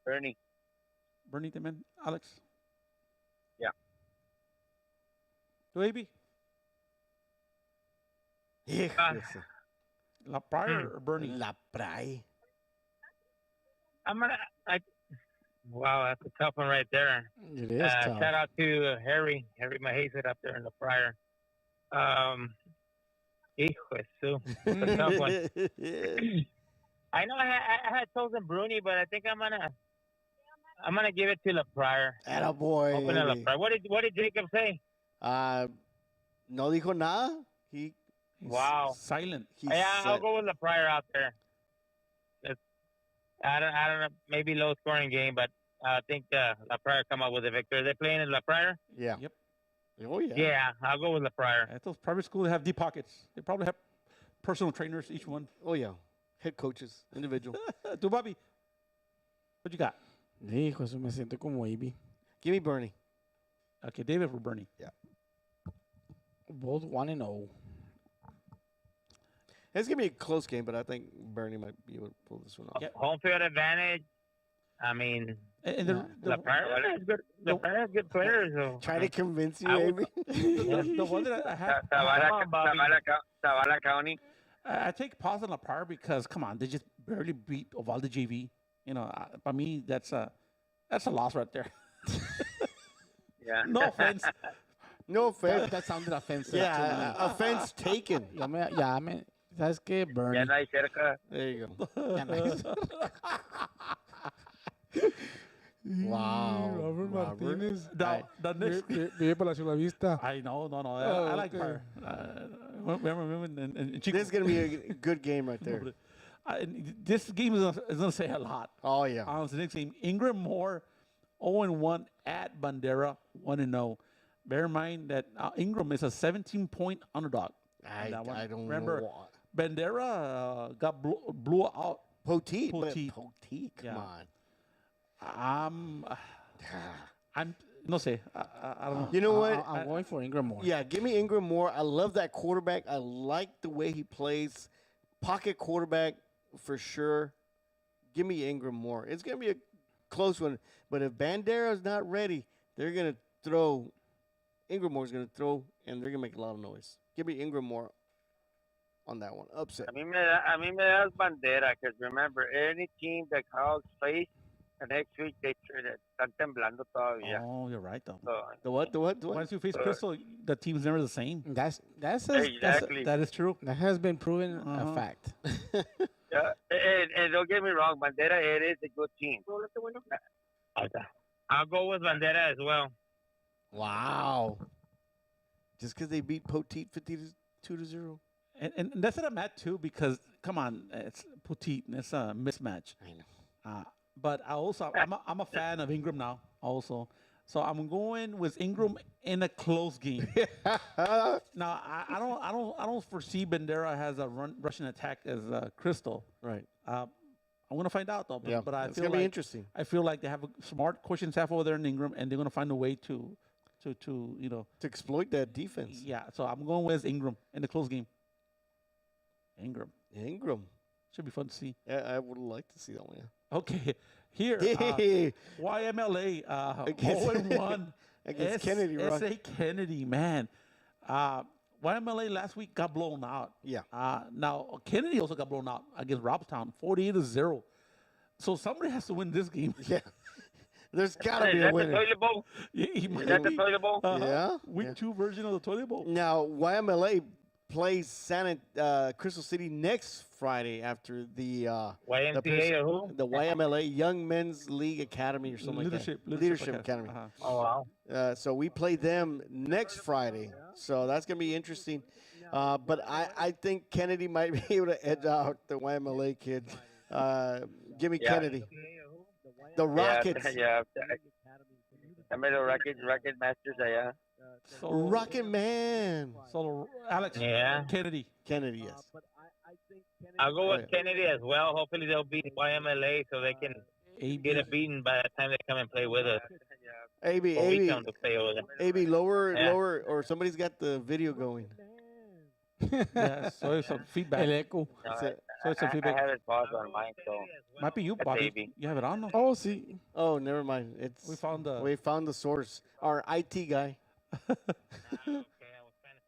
Bernie. Bernie también, Alex. Yeah. ¿Tu baby? La Pryor or Bernie? La Pryor. Wow, that's a tough one right there. It is tough. Shout out to Harry Mahazet up there in the Pryor. Hijo de su. That's a tough one. I know I had chosen Bruni, but I think I'm gonna give it to La Pryor. Attaboy. Open to La Pryor. What did Jacob say? No dijo nada. He's wow. Silent. I'll go with La Pryor out there. I don't know, maybe low scoring game, but I think La Pryor come up with a victory. Are they playing in La Pryor? Yeah. Yep. Oh yeah. Yeah, I'll go with La Pryor. At those private schools, they have deep pockets. They probably have personal trainers, each one. Oh yeah. Head coaches, individual. Tu Bobby, what you got? Hijo, eso me siento como Ivy. Give me Bernie. Okay, David for Bernie. Yeah. Both 1-0. It's gonna be a close game, but I think Bernie might be able to pull this one off. Yeah. Home field advantage. I mean, And La Pryor has good. La Pryor has good players. So. Trying to convince you, would- maybe. the one that I have, Zavala County. I take pause on La Pryor because, come on, they just barely beat Ovalde JV. You know, by me, that's a loss right there. Yeah. No offense. No offense. That sounded offensive. Yeah, offense taken. Ya me, ¿sabes qué? Bernie. Ya no hay cerca. There you go. Ya no. Wow. Robert Martinez. Ay, The next. Vive por la Ciudad Vista. I know, no. Oh, I like okay. Pryor. Remember in Chico. This is gonna be a good game right there. This game is gonna say a lot. Oh yeah. The next game, Ingram Moore, 0-1 at Bandera, 1-0. Bear in mind that Ingram is a 17-point underdog. I don't remember. know. Bandera got blew out. Poteet. Poteet. Poteet, come Yeah. on. I'm no say. I don't know. You know what? I'm going for Ingram Moore. Yeah, give me Ingram Moore. I love that quarterback. I like the way he plays. Pocket quarterback for sure. Give me Ingram Moore. It's going to be a close one. But if Bandera's not ready, they're going to throw. Ingram Moore's going to throw, and they're going to make a lot of noise. Give me Ingram Moore on that one. Upset. A mí me das bandera, because remember, any team that Hogs face, the next week están temblando todavía. Oh, you're right though. So, The what? Once you face Crystal, the team's never the same. Exactly. That is true. That has been proven a fact. yeah, and don't get me wrong, Bandera, it is a good team. I'll go with Bandera as well. Wow. Just because they beat Poteet 52-0. And that's what I'm at too, because come on, it's Poteet and it's a mismatch. I know. But I'm a fan of Ingram now also, so I'm going with Ingram in a close game. Now I don't foresee Bandera has a rushing attack as Crystal. Right. I'm gonna find out though. But I it's feel gonna like be interesting. I feel like they have a smart coaching staff over there in Ingram, and they're gonna find a way to To exploit that defense. Yeah. So I'm going with Ingram in the close game. Ingram should be fun to see. Yeah, I would like to see that one. Yeah. Okay, here YMLA 0-1 against Kennedy. SA Kennedy, man. YMLA last week got blown out. Yeah. Now Kennedy also got blown out against Robstown, 48-0. So somebody has to win this game. Yeah. There's gotta be a winner. The toilet bowl? Is that the toilet bowl? Yeah. Week 2 version of the toilet bowl. Now YMLA plays Crystal City next Friday after the YMCA or who? The YMLA Young Men's League Academy or something like that. Leadership Academy. Oh wow. So we play them next Friday. So that's gonna be interesting. But I think Kennedy might be able to edge out the YMLA kids. Give me Kennedy. The Rockets. Yeah. Dame los Rocket Masters allá. So Rocket Man. So Alex. Yeah. Kennedy. Kennedy, yes. I'll go with Right. Kennedy as well. Hopefully they'll beat YMLA so they can get a beating by the time they come and play with us. AB, Or we AB, come to play with them. AB, lower, Yeah. lower, or somebody's got the video going. Yeah, so it's some feedback. El eco. No, So- So it's some I feedback. have it paused on mine, so Might be you, That's Bobby. AB. You have it on though. Oh, sí. Oh, never mind. It's We found the. we found the source. Our IT guy.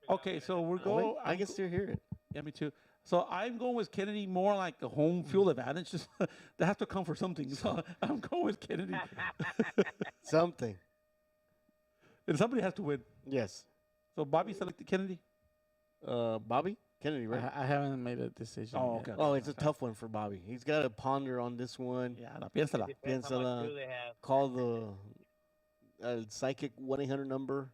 Okay, so we're Oh, wait, going. I can still hear it. Yeah, me too. So I'm going with Kennedy, more like a home field advantage. Just they have to come for something. So I'm going with Kennedy, Something. and somebody has to win. Yes. So Bobby selected Kennedy. Bobby Kennedy, right? I haven't made a decision. Oh, yet. okay. Oh, it's a tough one for Bobby. He's got to ponder on this one. Yeah, no, piénsala. Depends how much Piénsala. crew they have. Call the psychic 1-800 number.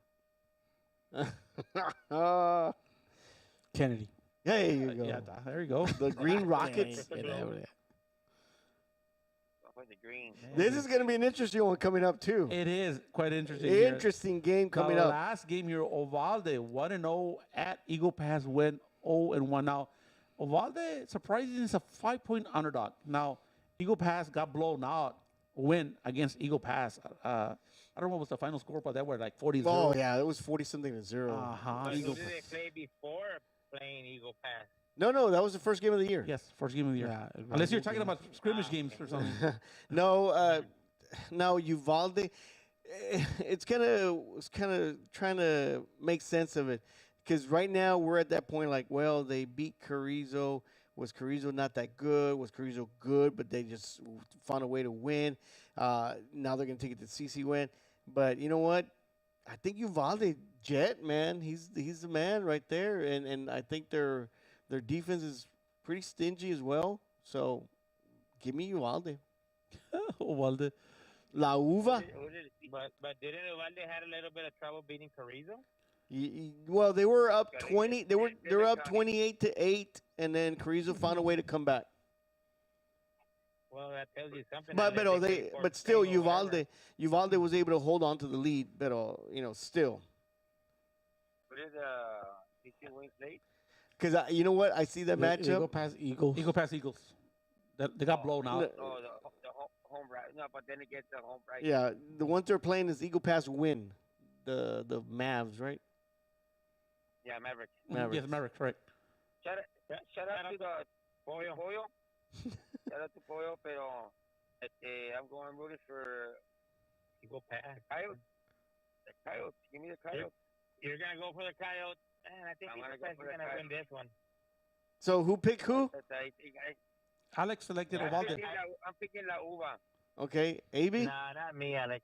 Kennedy. There you go. Yeah, there you go. The Green Rockets. Yeah, yeah. for the green. This is going to be an interesting one coming up, too. It is quite interesting. here. Interesting game coming the up. last game here, Ovalde 1-0 at Eagle Pass went 0-1. Now, Ovalde, surprisingly, is a 5-point underdog. Now, Eagle Pass got blown out, win against Eagle Pass. I don't know what was the final score, but they were like 40-0. Oh, yeah, it was 40-something to 0. Uh-huh. But who Eagle did they play before playing Eagle Pass? No, that was the first game of the year. Yes, first game of the year. Yeah, Unless you're talking about scrimmage games or something. No, now Uvalde, it's kind of trying to make sense of it, because right now we're at that point like, well, they beat Carrizo. Was Carrizo not that good? Was Carrizo good, but they just found a way to win? Now they're going to take it to CC win. But you know what? I think Uvalde Jet, man, he's the man right there, and I think their defense is pretty stingy as well. So give me Uvalde. Uvalde. La Uva. But didn't Uvalde had a little bit of trouble beating Carrizo? Well, they were up 20. They were up 28-8, and then Carrizo found a way to come back. Well, that tells you something. But still, Uvalde was able to hold on to the lead. But still. What is CC wins late? Because you know what, I see that matchup. Eagle Pass Eagles. Eagle Pass Eagles. They got blown out. Oh, the home right. No, but then it gets the home right. Yeah, the ones they're playing is Eagle Pass win. The Mavs, right? Yeah, Mavericks. Yes, Mavericks, right. Shout out to the Pollo. Shout out to Pollo, pero I'm going rooting for Eagle Pass. Coyotes. The Coyotes. Give me the Coyotes. You're going to go for the Coyotes. Man, I think I'm Eagle gonna go Pass is for the going to win Coyotes. this one. So who picked who? Alex selected I'm Uvalde. picking La Uva. Okay, AB. Nah, not me, Alex.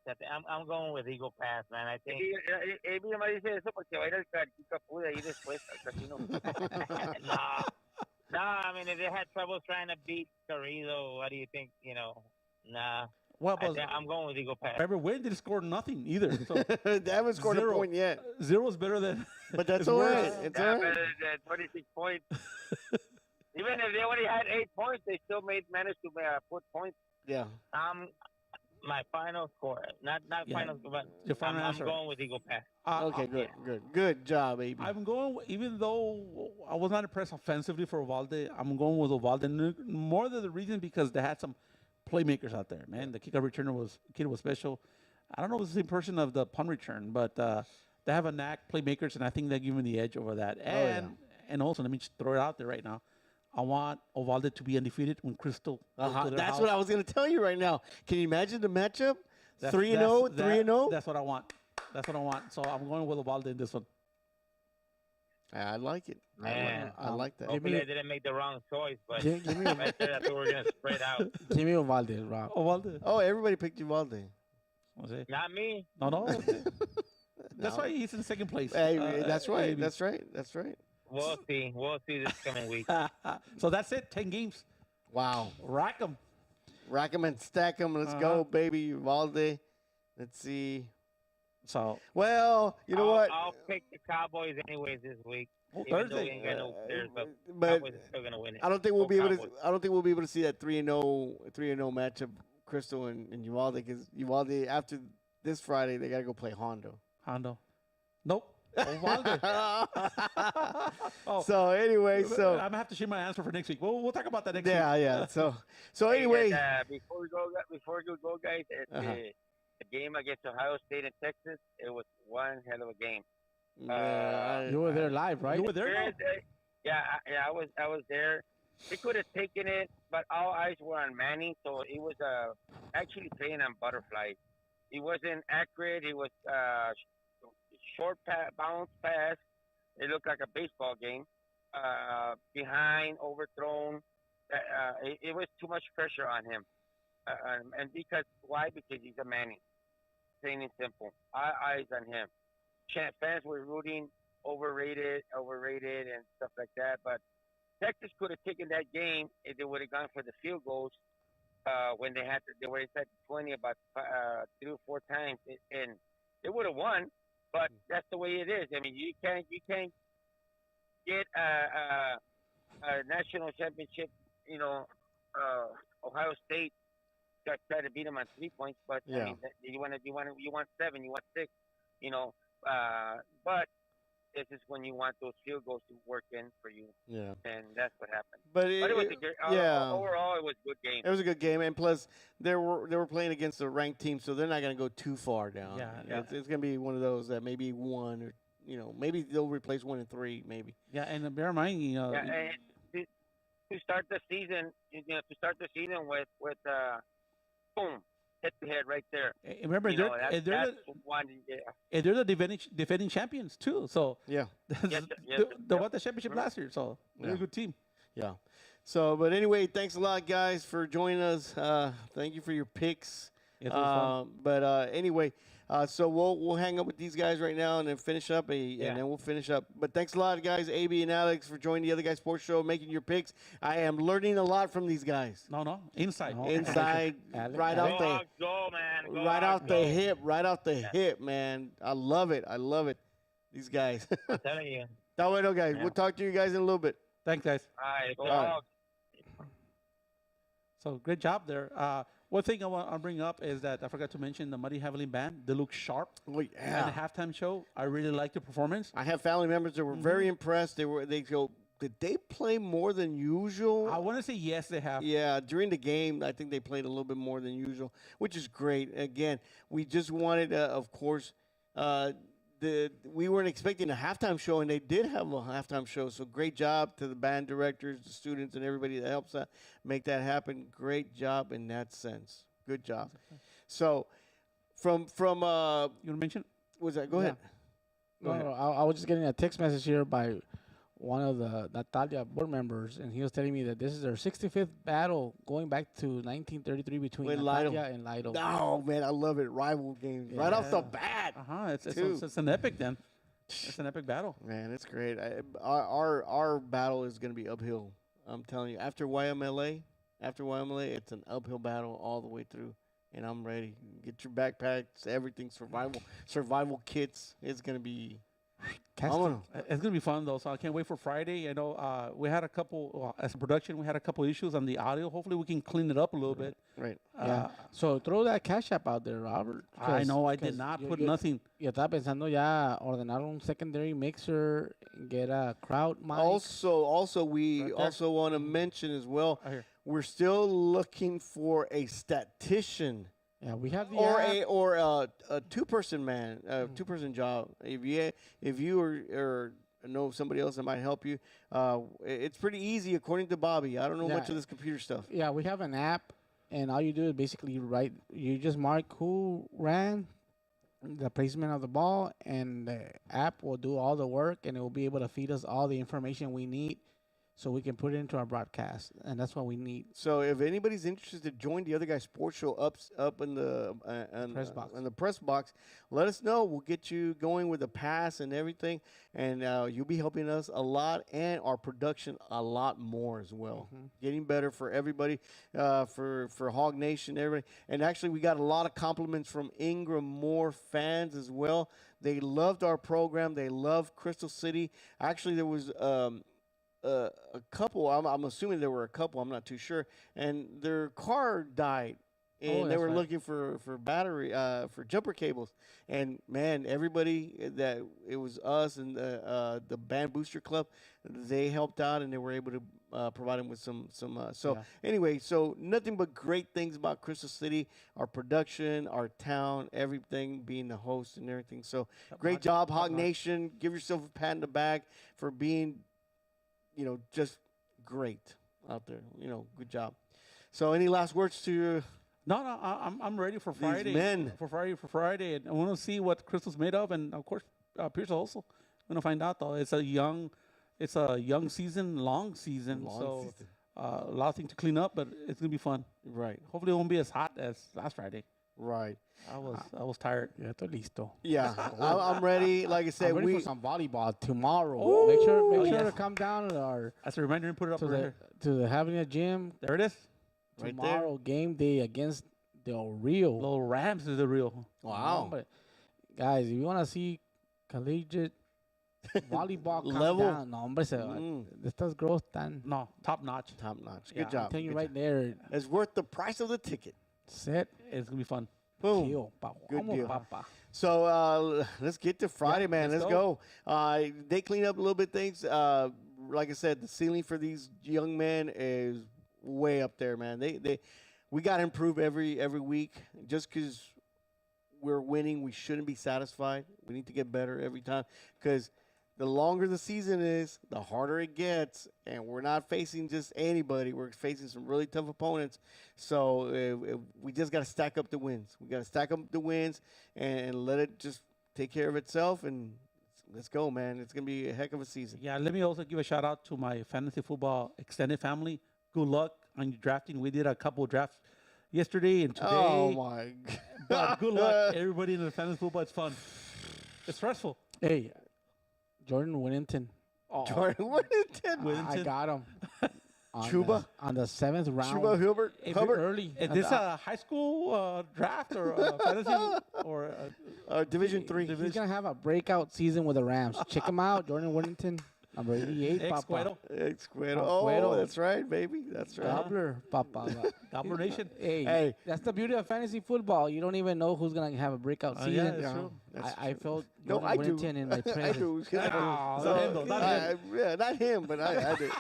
I'm going with Eagle Pass, man. I think. AB nomás dice eso porque va a ir al Capú de ahí después al casino. Nah, I mean, if they had trouble trying to beat Carrizo, what do you think? Nah. Well, but I'm going with Eagle Pass. every win didn't score nothing either. So They haven't scored a point yet. Zero's better than. But that's it's all worse. right. It's all right. Better than 26 points. Even if they only had 8 points, they still managed to put points. Yeah. My final score, not Yeah, final, but your final I'm answer. going with Eagle Pass. Okay, good job, AB. I'm going, even though I was not impressed offensively for Uvalde, I'm going with Uvalde. More than the reason because they had some playmakers out there, man. The kickoff returner was special. I don't know if it's the same person of the punt return, but they have a knack, playmakers, and I think they give them the edge over that. And also, let me just throw it out there right now. I want Uvalde to be undefeated when Crystal. That's what I was going to tell you right now. Can you imagine the matchup? 3-0, 3-0. That's what I want. That's what I want. So I'm going with Uvalde in this one. I like it. Man, I like that. Hopefully, I didn't make the wrong choice, but Give me a- I said that we were going to spread out. Give me Uvalde, Rob. Uvalde. Oh, everybody picked Uvalde. Not me. No. That's why he's in second place. Hey, that's right. maybe. That's right. That's right. We'll see. We'll see this coming week. So that's it. 10 games. Wow. Rack them. Rack 'em and stack 'em. Let's go, baby. Uvalde. Let's see. So Well, you know what? I'll pick the Cowboys anyways this week. Oh, Even though Thursday. we ain't got no players, but but Cowboys are still gonna win it. I don't think we'll Go be able to. Cowboys. I don't think we'll be able to see that 3-0 matchup, Crystal and Uvalde, because Uvalde after this Friday they gotta go play Hondo. Nope. Ovalde. Oh, So anyway, I'm so gonna have to share my answer for next week. We'll talk about that next yeah, week. yeah. So Hey, anyway, before we go, guys, the game against Ohio State and Texas, it was one hell of a game. You were there live, right? You were there? No? Yeah, I was there. They could have taken it, but all eyes were on Manning, so it was actually playing on butterflies. He wasn't accurate. He was short bounce pass. It looked like a baseball game. Behind, overthrown. It was too much pressure on him. And why? Because he's a Manning. Plain and simple. Eyes on him. Fans were rooting, overrated, and stuff like that. But Texas could have taken that game if they would have gone for the field goals when they were inside 20 about 3 or 4 times, and they would have won. But that's the way it is. I mean, you can't get a national championship. Ohio State try to beat them on 3 points, but Yeah. I mean, you want 7, you want 6, but this is when you want those field goals to work in for you, yeah. and that's what happened. But But it was a good. yeah. Overall, it was a good game. It was a good game, and plus they were playing against a ranked team, so they're not going to go too far down. Yeah. It's going to be one of those that maybe 1 or maybe they'll replace 1 and 3, maybe. Yeah, and bear in mind, Yeah, and to start the season, with boom, hit the head right there. remember That's one. Yeah. they're the defending champions too. So Yeah. Yes, they won the championship last year. So they're a Yeah. good team. Yeah. So, but anyway, thanks a lot, guys, for joining us. Thank you for your picks. It was fun. But anyway, so we'll hang up with these guys right now and then finish up, and then we'll finish up. But thanks a lot, guys, AB and Alex, for joining the Other Guys Sports Show, making your picks. I am learning a lot from these guys. No, inside. Inside, right out the Go, man. Go, right out the go. hip, right out the hip, man. I love it. These guys. I'm telling you. That way, guys. We'll talk to you guys in a little bit. Thanks, guys. All right, go. All right. So great job there. One thing I want to bring up is that I forgot to mention the Muddy Javelin band. They look sharp. Oh, And the halftime show, I really liked the performance. I have family members that were very impressed. They go, did they play more than usual? I want to say yes, they have. Yeah, during the game, I think they played a little bit more than usual, which is great. Again, we just wanted, of course, we weren't expecting a halftime show, and they did have a halftime show. So great job to the band directors, the students, and everybody that helps make that happen. Great job in that sense. Good job. So from You want to mention? was that? Go ahead. Go ahead. No, I was just getting a text message here by one of the Natalia board members, and he was telling me that this is their 65th battle going back to 1933 between With Natalia and Lido. Oh man, I love it. Rival games right off the bat. It's an epic then. It's an epic battle. Man, it's great. Our battle is going to be uphill. I'm telling you. After YMLA, it's an uphill battle all the way through, and I'm ready. Get your backpacks, everything, survival kits. It's going to be. It's gonna be fun though, so I can't wait for Friday. I know we had a couple as a production. We had a couple issues on the audio. Hopefully, we can clean it up a little bit. Right. Yeah. So throw that cash app out there, Robert. I know I did not put nothing. Yo estaba pensando ya ordenar un secondary mixer, get a crowd mic. Also, we also want to mention as well. We're still looking for a statistician. Yeah, we have the or a two-person man, two-person job. If you or know somebody else that might help you, it's pretty easy according to Bobby. I don't know much of this computer stuff. Yeah, we have an app, and all you do is basically you just mark who ran, the placement of the ball, and the app will do all the work, and it will be able to feed us all the information we need, so we can put it into our broadcast, and that's what we need. So if anybody's interested to join the Other Guys Sports Show up in the press box. In the press box, let us know. We'll get you going with the pass and everything, and you'll be helping us a lot and our production a lot more as well. Getting better for everybody, for HawgNation, everybody. And actually, we got a lot of compliments from Ingram Moore fans as well. They loved our program. They loved Crystal City. Actually, there was a couple. I'm assuming there were a couple. I'm not too sure. And their car died and Oh, they that's were right. looking for battery for jumper cables. And man, everybody that it was us and the band booster club, they helped out and they were able to provide them with some. So Yeah. anyway, so nothing but great things about Crystal City, our production, our town, everything, being the host and everything. So great job, Hawg Nation. Give yourself a pat in the back for being, just great out there. Good job. So any last words to your No, no, I'm ready for These Friday. men. For Friday, and I want to see what Crystal's made of, and of course, Pearsall also. I'm gonna find out though. It's a young season, long season, so a lot of things to clean up, but it's gonna be fun. Right. Hopefully, it won't be as hot as last Friday. Right. I was tired. Ya estoy listo. Yeah, I'm ready. Like I said, I'm ready we for some volleyball tomorrow. Oh, make sure yes. to come down to our As a reminder, and put it up to right the here. Javelina gym There it is. Right there. tomorrow. Game day against Del Rio. Little Rams is the real. Wow. Hombre. Guys, if you want to see collegiate volleyball come Level. down, no, hombre, estas girls están No, top notch. Top notch. Yeah, Good job. I'm telling you Good right there, job. It's worth the price of the ticket. set, It's gonna be fun. Boom. kill, pa. Good Vamos, deal. papa. So let's get to Friday, man. let's Let's go. They cleaned up a little bit things. Like I said, the ceiling for these young men is way up there, man. We got to improve every week. Just because we're winning, we shouldn't be satisfied. We need to get better every time because the longer the season is, the harder it gets, and we're not facing just anybody. We're facing some really tough opponents. So we just got to stack up the wins. We got to stack up the wins and let it just take care of itself. And let's go, man. It's gonna be a heck of a season. Yeah, let me also give a shout out to my fantasy football extended family. Good luck on your drafting. We did a couple of drafts yesterday and today. Oh my! But good luck, everybody in the fantasy football. It's fun. It's stressful. Hey, Jordan Winnington. Jordan Whittington. I got him. On Chuba? on the 7th round. Chuba Hubbard. Early. Is this a high school draft or a fantasy or Division 3. He's gonna have a breakout season with the Rams. Check him out, Jordan Winnington. Number 88, Papa. Ex-Cuero? Ex-Cuero. Cuero. Oh, that's right, baby. That's right. Gobbler, Papa. Gobbler Nation? Hey, that's the beauty of fantasy football. You don't even know who's gonna have a breakout season. yeah, that's true. I felt No, Jordan I do. Winnington in my I presence. do. Ah, not him, though, not him. Yeah, not him, but I do.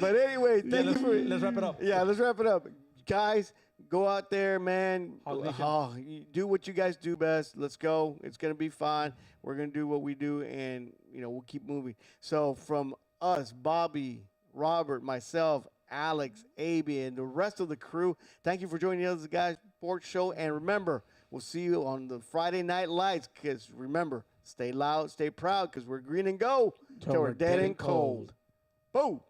But anyway, thank you for. Let's wrap it up. Yeah, let's wrap it up, guys. Go out there, man. HawgNation. You do what you guys do best. Let's go. It's gonna be fun. We're gonna do what we do, and we'll keep moving. So from us, Bobby, Robert, myself, Alex, Abe, and the rest of the crew, thank you for joining us, guys. Sports Show, and remember, we'll see you on the Friday Night Lights. Because remember, stay loud, stay proud, because we're green and gold till we're dead and cold. Boom.